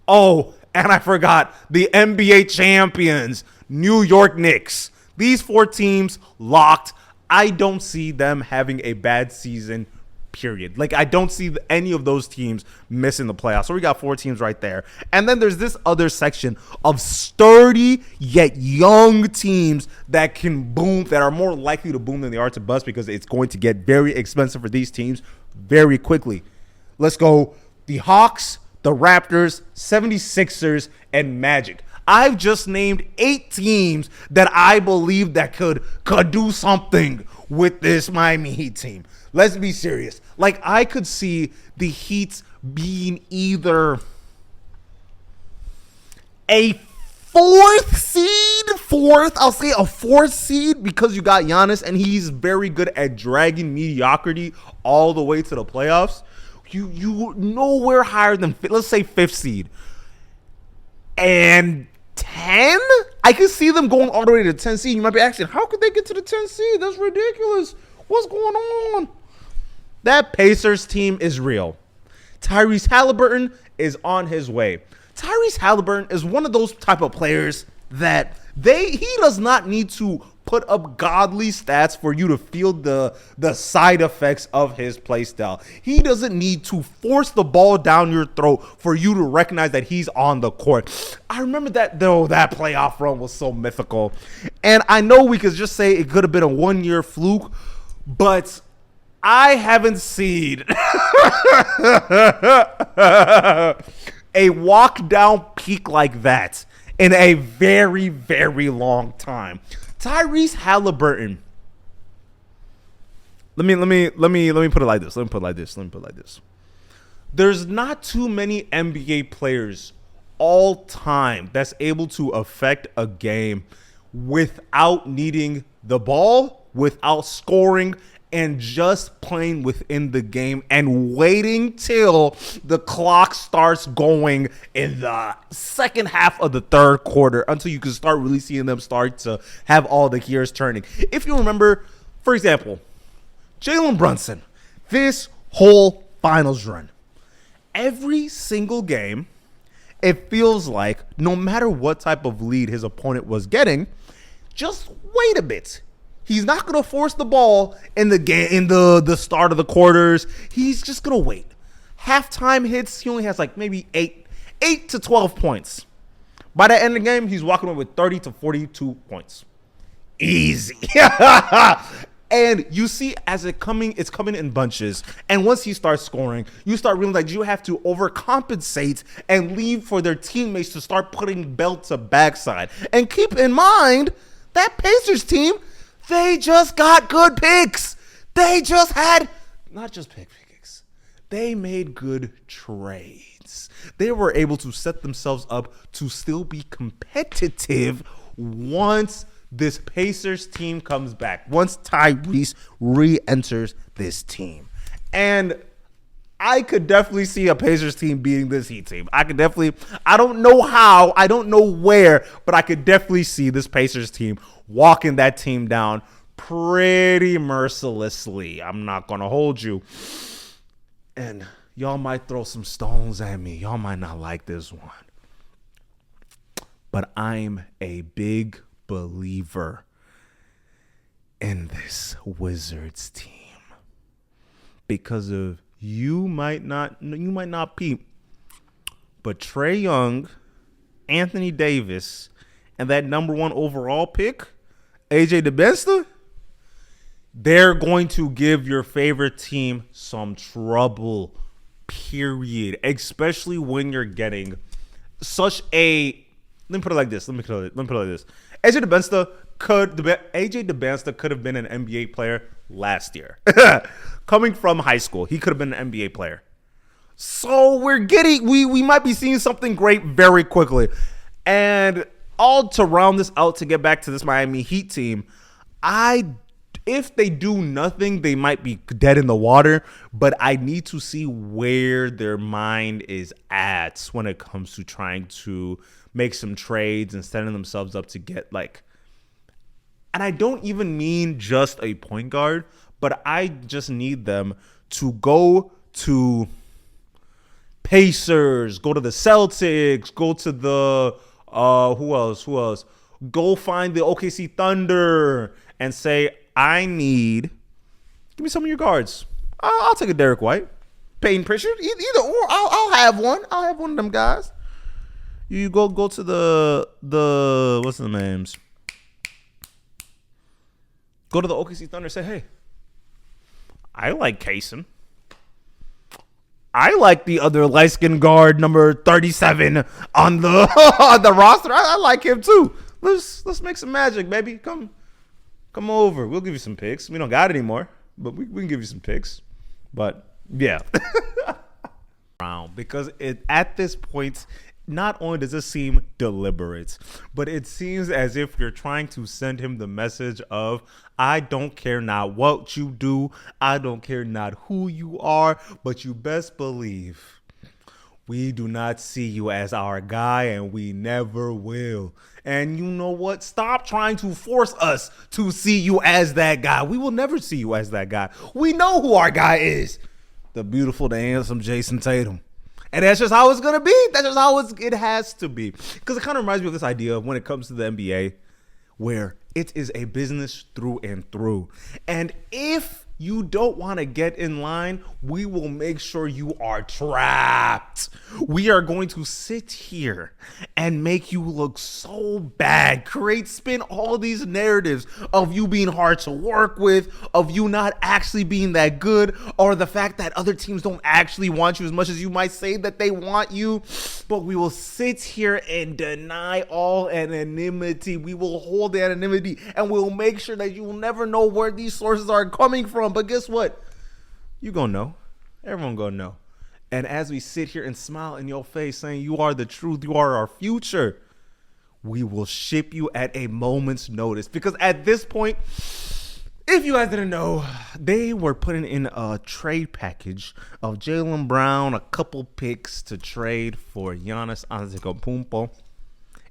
Oh, and I forgot the NBA champions, New York Knicks. These 4 teams locked. I don't see them having a bad season, period. Like, I don't see any of those teams missing the playoffs. So we got 4 teams right there. And then there's this other section of sturdy yet young teams that can boom, that are more likely to boom than they are to bust because it's going to get very expensive for these teams very quickly. Let's go the Hawks, the Raptors, 76ers, and Magic. I've just named 8 teams that I believe that could do something with this Miami Heat team. Let's be serious. Like, I could see the Heat being either a 4th seed, I'll say a 4th seed because you got Giannis and he's very good at dragging mediocrity all the way to the playoffs. You nowhere higher than, let's say, 5th seed. And 10? I could see them going all the way to the 10 seed. You might be asking, how could they get to the 10 seed? That's ridiculous. What's going on? That Pacers team is real. Tyrese Halliburton is on his way. Tyrese Halliburton is one of those type of players that he does not need to put up godly stats for you to feel the side effects of his play style. He doesn't need to force the ball down your throat for you to recognize that he's on the court. I remember that, though, that playoff run was so mythical. And I know we could just say it could have been a one-year fluke, but I haven't seen a walk-down peak like that in a very, very long time. Tyrese Halliburton. Let me put it like this. There's not too many NBA players all time that's able to affect a game without needing the ball, without scoring, and just playing within the game and waiting till the clock starts going in the second half of the third quarter until you can start really seeing them start to have all the gears turning. If you remember, for example, Jaylen Brunson, this whole finals run, every single game, it feels like no matter what type of lead his opponent was getting, just wait a bit. He's not going to force the ball in the game, in the start of the quarters. He's just going to wait. Halftime hits, he only has like maybe 8 to 12 points. By the end of the game, he's walking away with 30 to 42 points. Easy. And you see it's coming in bunches. And once he starts scoring, you start realizing that you have to overcompensate and leave for their teammates to start putting belt to backside. And keep in mind, that Pacers team, they just got good picks. They just had, not just picks. they made good trades. They were able to set themselves up to still be competitive once this Pacers team comes back, once Tyrese re-enters this team. And I could definitely see a Pacers team beating this Heat team. I don't know how, I don't know where, but I could definitely see this Pacers team walking that team down pretty mercilessly. I'm not going to hold you. And y'all might throw some stones at me. Y'all might not like this one. But I'm a big believer in this Wizards team. Because of you might not peep, but Trae Young, Anthony Davis, and that number 1 overall pick, AJ DeBesta, they're going to give your favorite team some trouble, period. Especially when you're getting such a, let me put it like this. AJ DeBesta could have been an NBA player last year. Coming from high school, he could have been an NBA player. So we might be seeing something great very quickly. And all to round this out, to get back to this Miami Heat team, if they do nothing, they might be dead in the water, but I need to see where their mind is at when it comes to trying to make some trades and setting themselves up to get and I don't even mean just a point guard, but I just need them to go to Pacers, go to the Celtics, go to the who else? Go find the OKC Thunder and say, give me some of your guards. I'll take a Derek White, Peyton Pritchard, either or. I'll have one. I'll have one of them guys. You go to the what's the names? Go to the OKC Thunder and say, hey, I like Kaysen. I like the other light-skinned guard, number 37 on the on the roster. I like him too. Let's make some magic, baby. Come over. We'll give you some picks. We don't got it anymore, but we can give you some picks. But yeah, because at this point, not only does it seem deliberate, but it seems as if you're trying to send him the message of, I don't care not what you do, I don't care not who you are, but you best believe we do not see you as our guy, and we never will. And you know what? Stop trying to force us to see you as that guy. We will never see you as that guy. We know who our guy is. The beautiful, the handsome Jason Tatum. And that's just how it's going to be. That's just how it has to be. Because it kind of reminds me of this idea of when it comes to the NBA, where it is a business through and through. And if you don't want to get in line, we will make sure you are trapped. We are going to sit here and make you look so bad, spin all these narratives of you being hard to work with, of you not actually being that good, or the fact that other teams don't actually want you as much as you might say that they want you. But we will sit here and deny all anonymity. We will hold the anonymity, and we'll make sure that you will never know where these sources are coming from. But guess what? You gonna know. Everyone gonna know. And as we sit here and smile in your face saying you are the truth, you are our future, we will ship you at a moment's notice. Because at this point, if you guys didn't know, they were putting in a trade package of Jaylen Brown, a couple picks to trade for Giannis Antetokounmpo.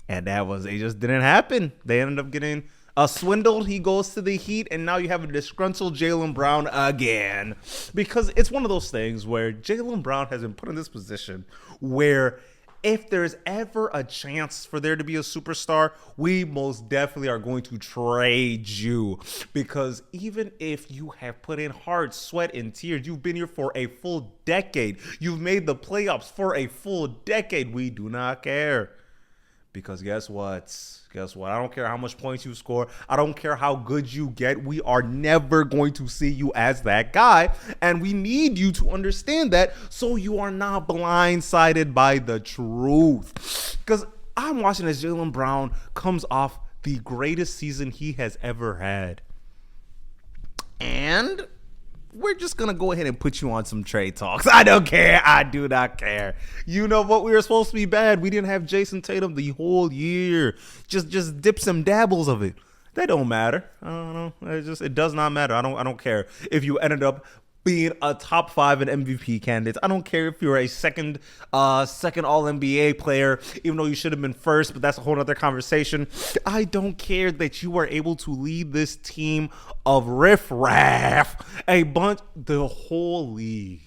And it just didn't happen. They ended up getting swindled. He goes to the Heat, and now you have a disgruntled Jaylen Brown again. Because it's one of those things where Jaylen Brown has been put in this position where if there's ever a chance for there to be a superstar, we most definitely are going to trade you. Because even if you have put in hard sweat and tears, you've been here for a full decade. You've made the playoffs for a full decade. We do not care. Because guess what? I don't care how much points you score. I don't care how good you get. We are never going to see you as that guy. And we need you to understand that so you are not blindsided by the truth. Because I'm watching as Jaylen Brown comes off the greatest season he has ever had. And we're just going to go ahead and put you on some trade talks. I don't care. I do not care. You know what? We were supposed to be bad. We didn't have Jason Tatum the whole year. Just dip some dabbles of it. That don't matter. I don't know. It does not matter. I don't care if you ended up being a top 5 in MVP candidates. I don't care if you're a second all NBA player, even though you should have been first, but that's a whole other conversation. I don't care that you were able to lead this team of riffraff, the whole league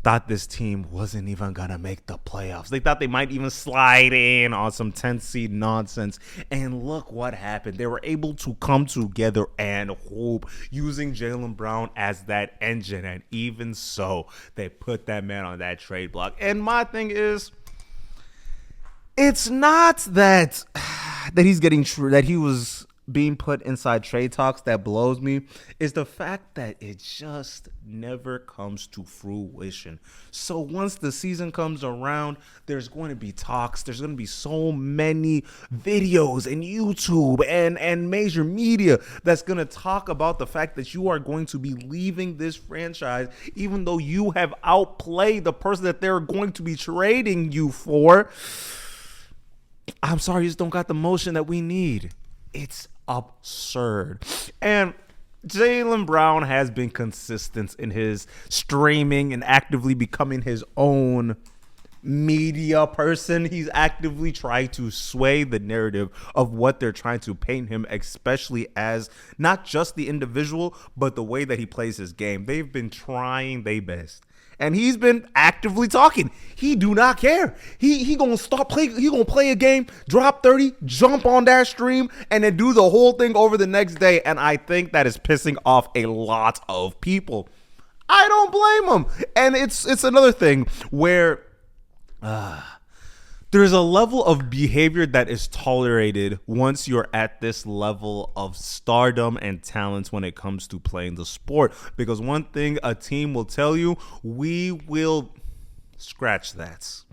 thought this team wasn't even gonna make the playoffs. They thought they might even slide in on some 10th seed nonsense. And look what happened. They were able to come together and hoop using Jaylen Brown as that engine. And even so, they put that man on that trade block. And my thing is, it's not that he was being put inside trade talks that blows me. Is the fact that it just never comes to fruition. So once the season comes around, there's going to be talks. There's going to be so many videos and YouTube and major media that's going to talk about the fact that you are going to be leaving this franchise, even though you have outplayed the person that they're going to be trading you for. I'm sorry, you just don't got the motion that we need. It's absurd. And Jaylen Brown has been consistent in his streaming and actively becoming his own media person. He's actively trying to sway the narrative of what they're trying to paint him, especially as not just the individual, but the way that he plays his game. They've been trying their best. And he's been actively talking. He do not care. He gonna stop play. He gonna play a game, drop 30, jump on that stream, and then do the whole thing over the next day. And I think that is pissing off a lot of people. I don't blame him. And it's another thing where there's a level of behavior that is tolerated once you're at this level of stardom and talent when it comes to playing the sport. Because one thing a team will tell you, we will scratch that.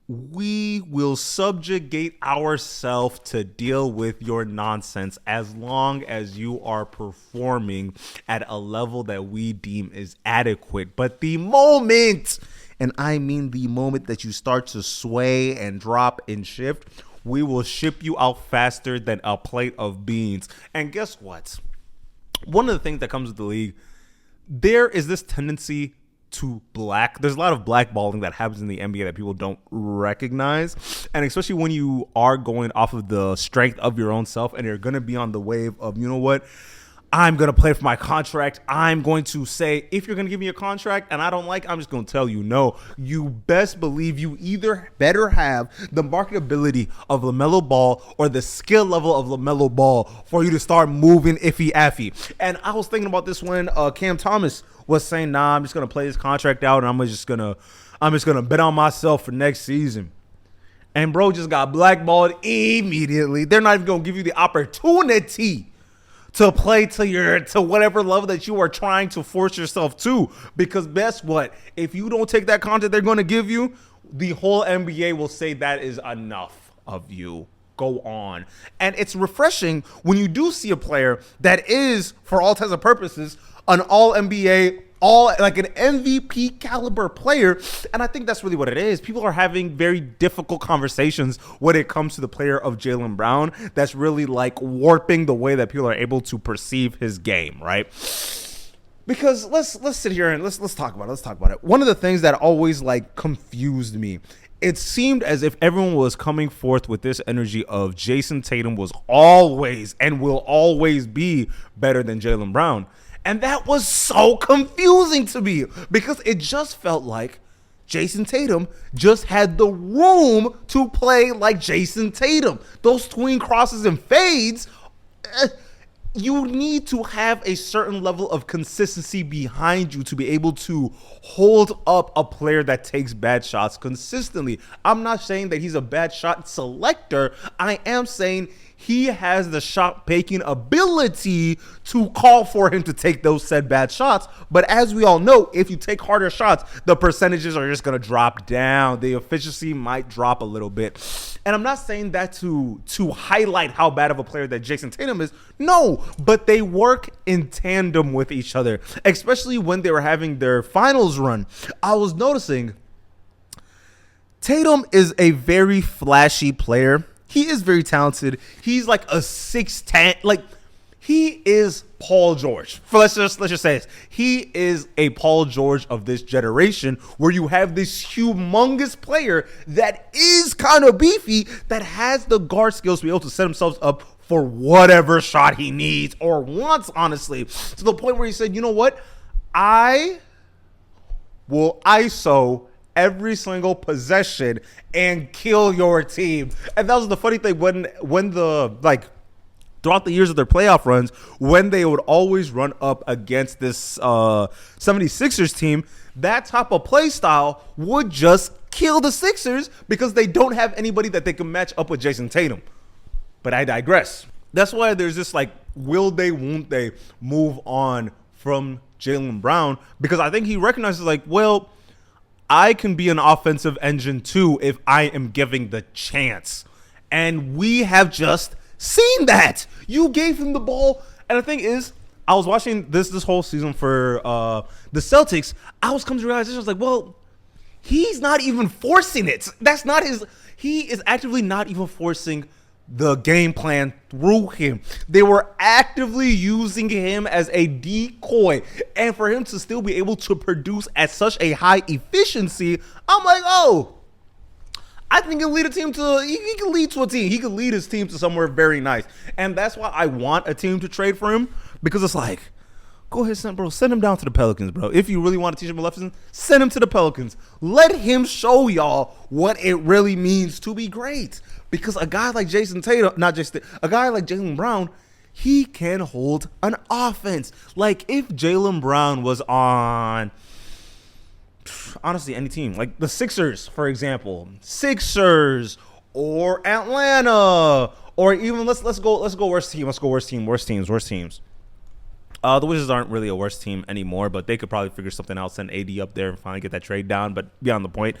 We will subjugate ourselves to deal with your nonsense as long as you are performing at a level that we deem is adequate. But the moment, and I mean the moment that you start to sway and drop and shift, we will ship you out faster than a plate of beans. And guess what? One of the things that comes with the league, there is this tendency to there's a lot of blackballing that happens in the NBA that people don't recognize. And especially when you are going off of the strength of your own self and you're going to be on the wave of, you know what? I'm going to play for my contract. I'm going to say, if you're going to give me a contract and I don't like, I'm just going to tell you no. You best believe you either better have the marketability of LaMelo Ball or the skill level of LaMelo Ball for you to start moving iffy-affy. And I was thinking about this when Cam Thomas was saying, nah, I'm just going to play this contract out and I'm just going to bet on myself for next season. And bro just got blackballed immediately. They're not even going to give you the opportunity to play to whatever level that you are trying to force yourself to. Because guess what? If you don't take that contract they're going to give you, the whole NBA will say that is enough of you. Go on. And it's refreshing when you do see a player that is, for all intents and purposes, an all-NBA, like an MVP caliber player. And I think that's really what it is. People are having very difficult conversations when it comes to the player of Jaylen Brown. That's really like warping the way that people are able to perceive his game, right? Because let's sit here and let's talk about it. Let's talk about it. One of the things that always like confused me, it seemed as if everyone was coming forth with this energy of Jason Tatum was always and will always be better than Jaylen Brown. And that was so confusing to me because it just felt like Jason Tatum just had the room to play like Jason Tatum. Those tween crosses and fades, you need to have a certain level of consistency behind you to be able to hold up a player that takes bad shots consistently. I'm not saying that he's a bad shot selector. I am saying he has the shot-making ability to call for him to take those said bad shots. But as we all know, if you take harder shots, the percentages are just going to drop down. The efficiency might drop a little bit. And I'm not saying that to highlight how bad of a player that Jason Tatum is. No, but they work in tandem with each other, especially when they were having their finals run. I was noticing Tatum is a very flashy player. He is very talented. He's like a 6'10", like he is Paul George. Let's just say this. He is a Paul George of this generation, where you have this humongous player that is kind of beefy, that has the guard skills to be able to set himself up for whatever shot he needs or wants, honestly. To the point where he said, you know what? I will ISO every single possession and kill your team. And that was the funny thing, when the, like, throughout the years of their playoff runs, when they would always run up against this 76ers team, that type of play style would just kill the Sixers because they don't have anybody that they can match up with Jason Tatum. But I digress. That's why there's this, like, will they, won't they move on from Jaylen Brown? Because I think he recognizes, like, well, I can be an offensive engine too if I am given the chance. And we have just seen that. You gave him the ball. And the thing is, I was watching this whole season for the Celtics. I was coming to realization, I was like, well, he's not even forcing it. That's not his. He is actively not even forcing the game plan through him. They were actively using him as a decoy, and for him to still be able to produce at such a high efficiency, I'm like, oh, I think he can lead a team to, he can lead to a team. He can lead his team to somewhere very nice. And that's why I want a team to trade for him, because it's like, go ahead, send him down to the Pelicans, bro. If you really want to teach him a lesson, send him to the Pelicans. Let him show y'all what it really means to be great. Because a guy like Jason Tatum, a guy like Jaylen Brown, he can hold an offense. Like, if Jaylen Brown was on, honestly, any team, like the Sixers, for example, Sixers or Atlanta, or even let's go worst teams. The Wizards aren't really a worst team anymore, but they could probably figure something out, send AD up there and finally get that trade down. But beyond the point,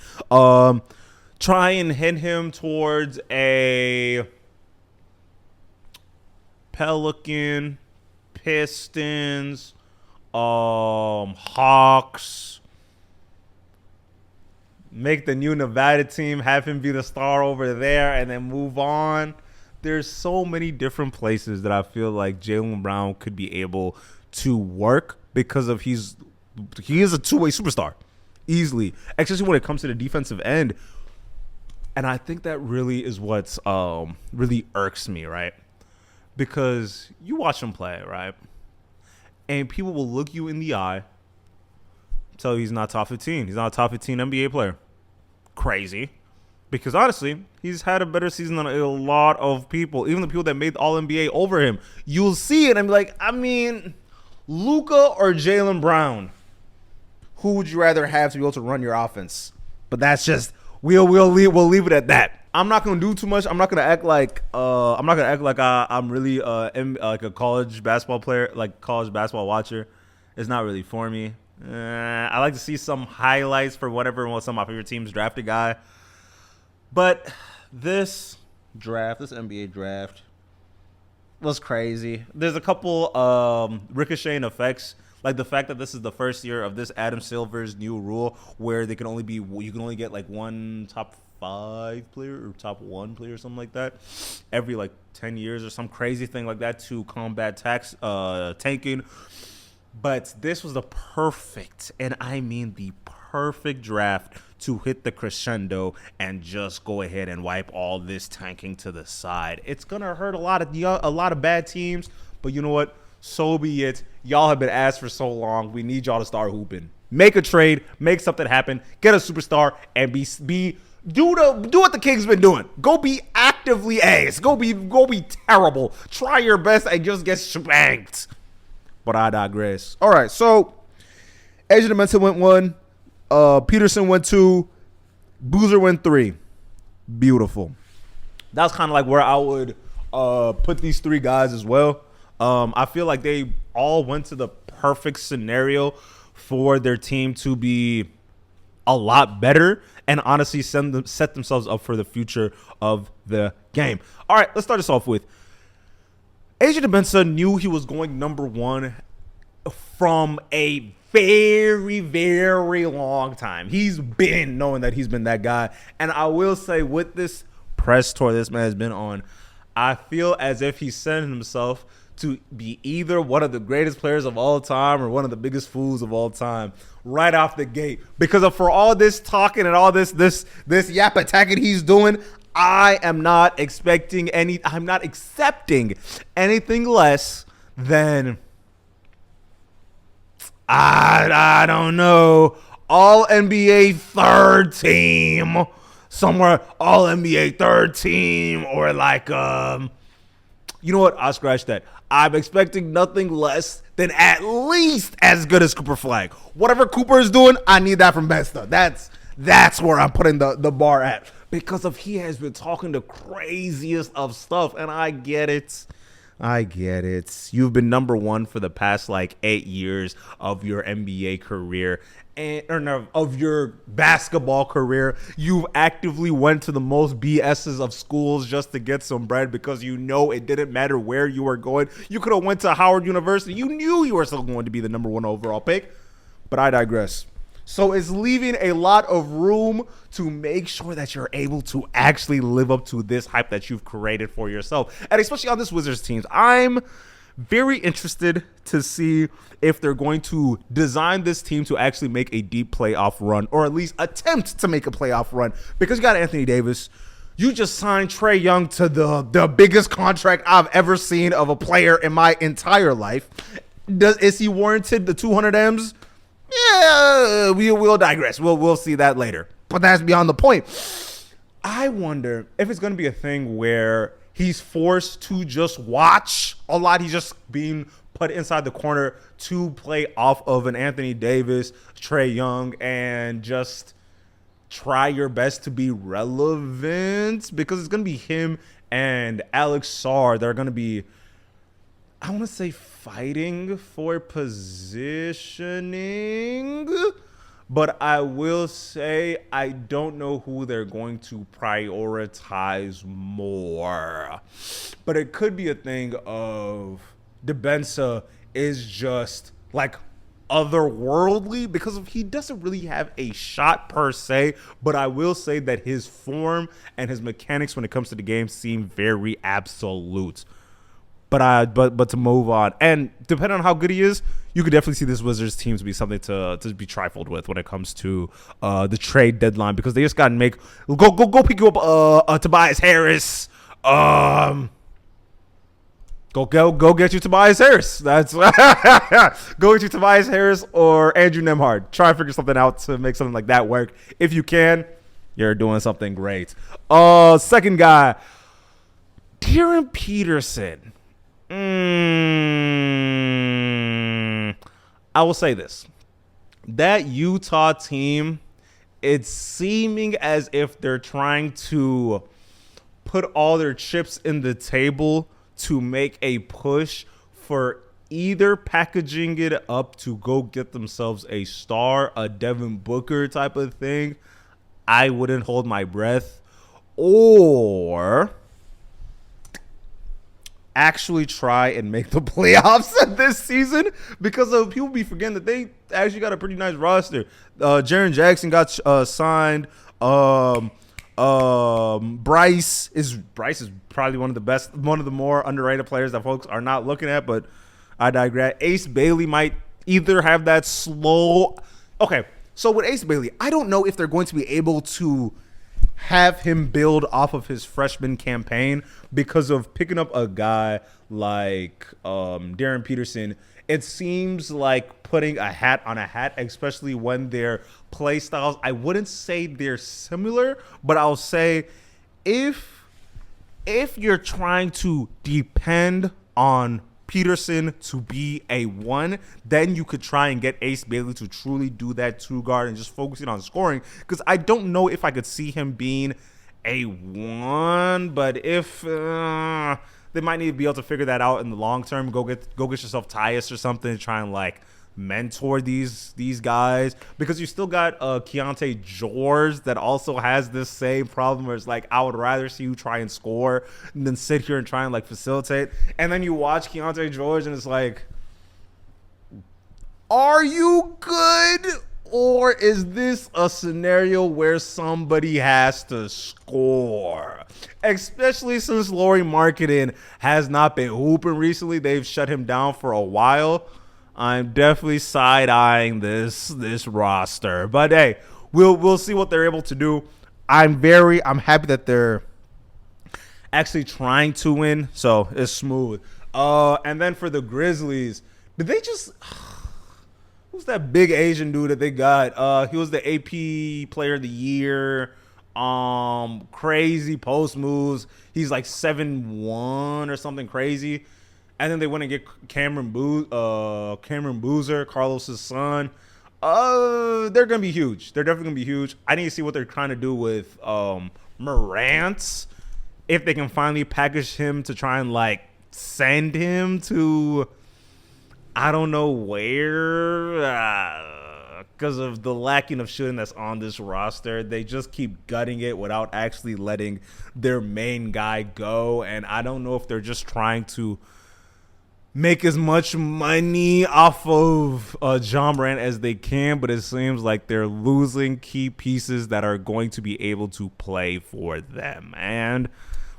try and hit him towards a Pelican, Pistons, Hawks. Make the new Nevada team, have him be the star over there, and then move on. There's so many different places that I feel like Jaylen Brown could be able to work, because of he is a two-way superstar easily, especially when it comes to the defensive end. And I think that really is what's really irks me, right? Because you watch him play, right? And people will look you in the eye, tell you he's not top 15. He's not a top 15 NBA player. Crazy. Because honestly, he's had a better season than a lot of people, even the people that made All-NBA over him. You'll see it and be like, I mean, Luka or Jaylen Brown? Who would you rather have to be able to run your offense? But that's just, we'll leave it at that. I'm not gonna do too much. I'm not gonna act like I'm really like a college basketball player, like college basketball watcher. It's not really for me. I like to see some highlights for whatever some of my favorite teams draft a guy. But this NBA draft was crazy. There's a couple ricocheting effects, like the fact that this is the first year of this Adam Silver's new rule, where you can only get like one top 5 player or top 1 player or something like that every like 10 years or some crazy thing like that to combat tanking. But this was the perfect, and I mean the perfect draft to hit the crescendo and just go ahead and wipe all this tanking to the side. It's gonna hurt a lot of bad teams, but you know what? So be it. Y'all have been asked for so long. We need y'all to start hooping. Make a trade, make something happen, get a superstar, and do what the Kings been doing. Go be actively ass. Go be terrible. Try your best and just get spanked. But I digress. All right, so Edge of the went 1. Peterson went 2. Boozer went 3. Beautiful. That's kind of like where I would put these three guys as well. I feel like they all went to the perfect scenario for their team to be a lot better and honestly set themselves up for the future of the game. All right, let's start this off with Adrian Debensa knew he was going number one from a very, very long time. He's been knowing that he's been that guy. And I will say with this press tour this man has been on, I feel as if he's setting himself to be either one of the greatest players of all time or one of the biggest fools of all time right off the gate. Because for all this talking and all this yap attacking he's doing, I'm not accepting anything less than I don't know, all NBA third team somewhere, all NBA third team, or like you know what? I'll scratch that. I'm expecting nothing less than at least as good as Cooper Flag. Whatever Cooper is doing, I need that from Besta. That's where I'm putting the bar at. Because he has been talking the craziest of stuff, and I get it. You've been number one for the past 8 years of your NBA career. Of your basketball career. You've actively went to the most BSs of schools just to get some bread because you know it didn't matter where you were going. You could have went to Howard University. You knew you were still going to be the number one overall pick. But I digress. So it's leaving a lot of room to make sure that you're able to actually live up to this hype that you've created for yourself. And especially on this Wizards teams, I'm very interested to see if they're going to design this team to actually make a deep playoff run, or at least attempt to make a playoff run, because you got Anthony Davis. You just signed Trae Young to the biggest contract I've ever seen of a player in my entire life. Is he warranted the 200 M's? Yeah, we'll digress. We'll see that later. But that's beyond the point. I wonder if it's going to be a thing where he's forced to just watch a lot. He's just being put inside the corner to play off of an Anthony Davis, Trae Young, and just try your best to be relevant, because it's going to be him and Alex Sarr that are going to be, I want to say, fighting for positioning, but I will say I don't know who they're going to prioritize more. But it could be a thing of Debensa is just otherworldly, because he doesn't really have a shot per se, but I will say that his form and his mechanics when it comes to the game seem very absolute. But to move on, and depending on how good he is, you could definitely see this Wizards team to be something to be trifled with when it comes to the trade deadline, because they just got to go pick you up Tobias Harris. Go get you Tobias Harris. That's go get you Tobias Harris or Andrew Nembhard. Try and figure something out to make something like that work. If you can, you're doing something great. Second guy, Darren Peterson. I will say this. That Utah team, it's seeming as if they're trying to put all their chips in the table to make a push for either packaging it up to go get themselves a star, a Devin Booker type of thing. I wouldn't hold my breath. Or actually try and make the playoffs this season, because of people be forgetting that they actually got a pretty nice roster. Jaren Jackson got signed. Bryce is probably one of the more underrated players that folks are not looking at, but I digress. Ace Bailey might either have that slow. Okay, so with Ace Bailey, I don't know if they're going to be able to have him build off of his freshman campaign, because of picking up a guy like Darren Peterson. It seems like putting a hat on a hat, especially when their play styles, I wouldn't say they're similar, but I'll say if you're trying to depend on Peterson to be a one, then you could try and get Ace Bailey to truly do that two guard and just focusing on scoring, because I don't know if I could see him being a one. But if they might need to be able to figure that out in the long term. Go get yourself Tyus or something to try and like mentor these guys, because you still got Keontae George that also has this same problem where it's like, I would rather see you try and score than sit here and try and like facilitate. And then you watch Keontae George and it's like, are you good? Or is this a scenario where somebody has to score? Especially since Lauri Markkanen has not been hooping recently. They've shut him down for a while. I'm definitely side-eyeing this roster. But hey, we'll see what they're able to do. I'm happy that they're actually trying to win. So it's smooth. And then for the Grizzlies, did they just... Who's that big Asian dude that they got? He was the AP Player of the Year. Crazy post moves. He's like 7'1" or something crazy. And then they went and get Cameron Boozer, Carlos's son. They're gonna be huge. They're definitely gonna be huge. I need to see what they're trying to do with Morant. If they can finally package him to try and like send him to, I don't know where, because of the lacking of shooting that's on this roster. They just keep gutting it without actually letting their main guy go. And I don't know if they're just trying to make as much money off of John Morant as they can, but it seems like they're losing key pieces that are going to be able to play for them. And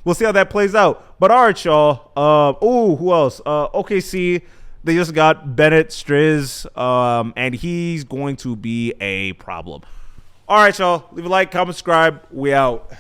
we'll see how that plays out. But all right, y'all. Who else? OKC. They just got Bennett Striz, and he's going to be a problem. All right, y'all. Leave a like, comment, subscribe. We out.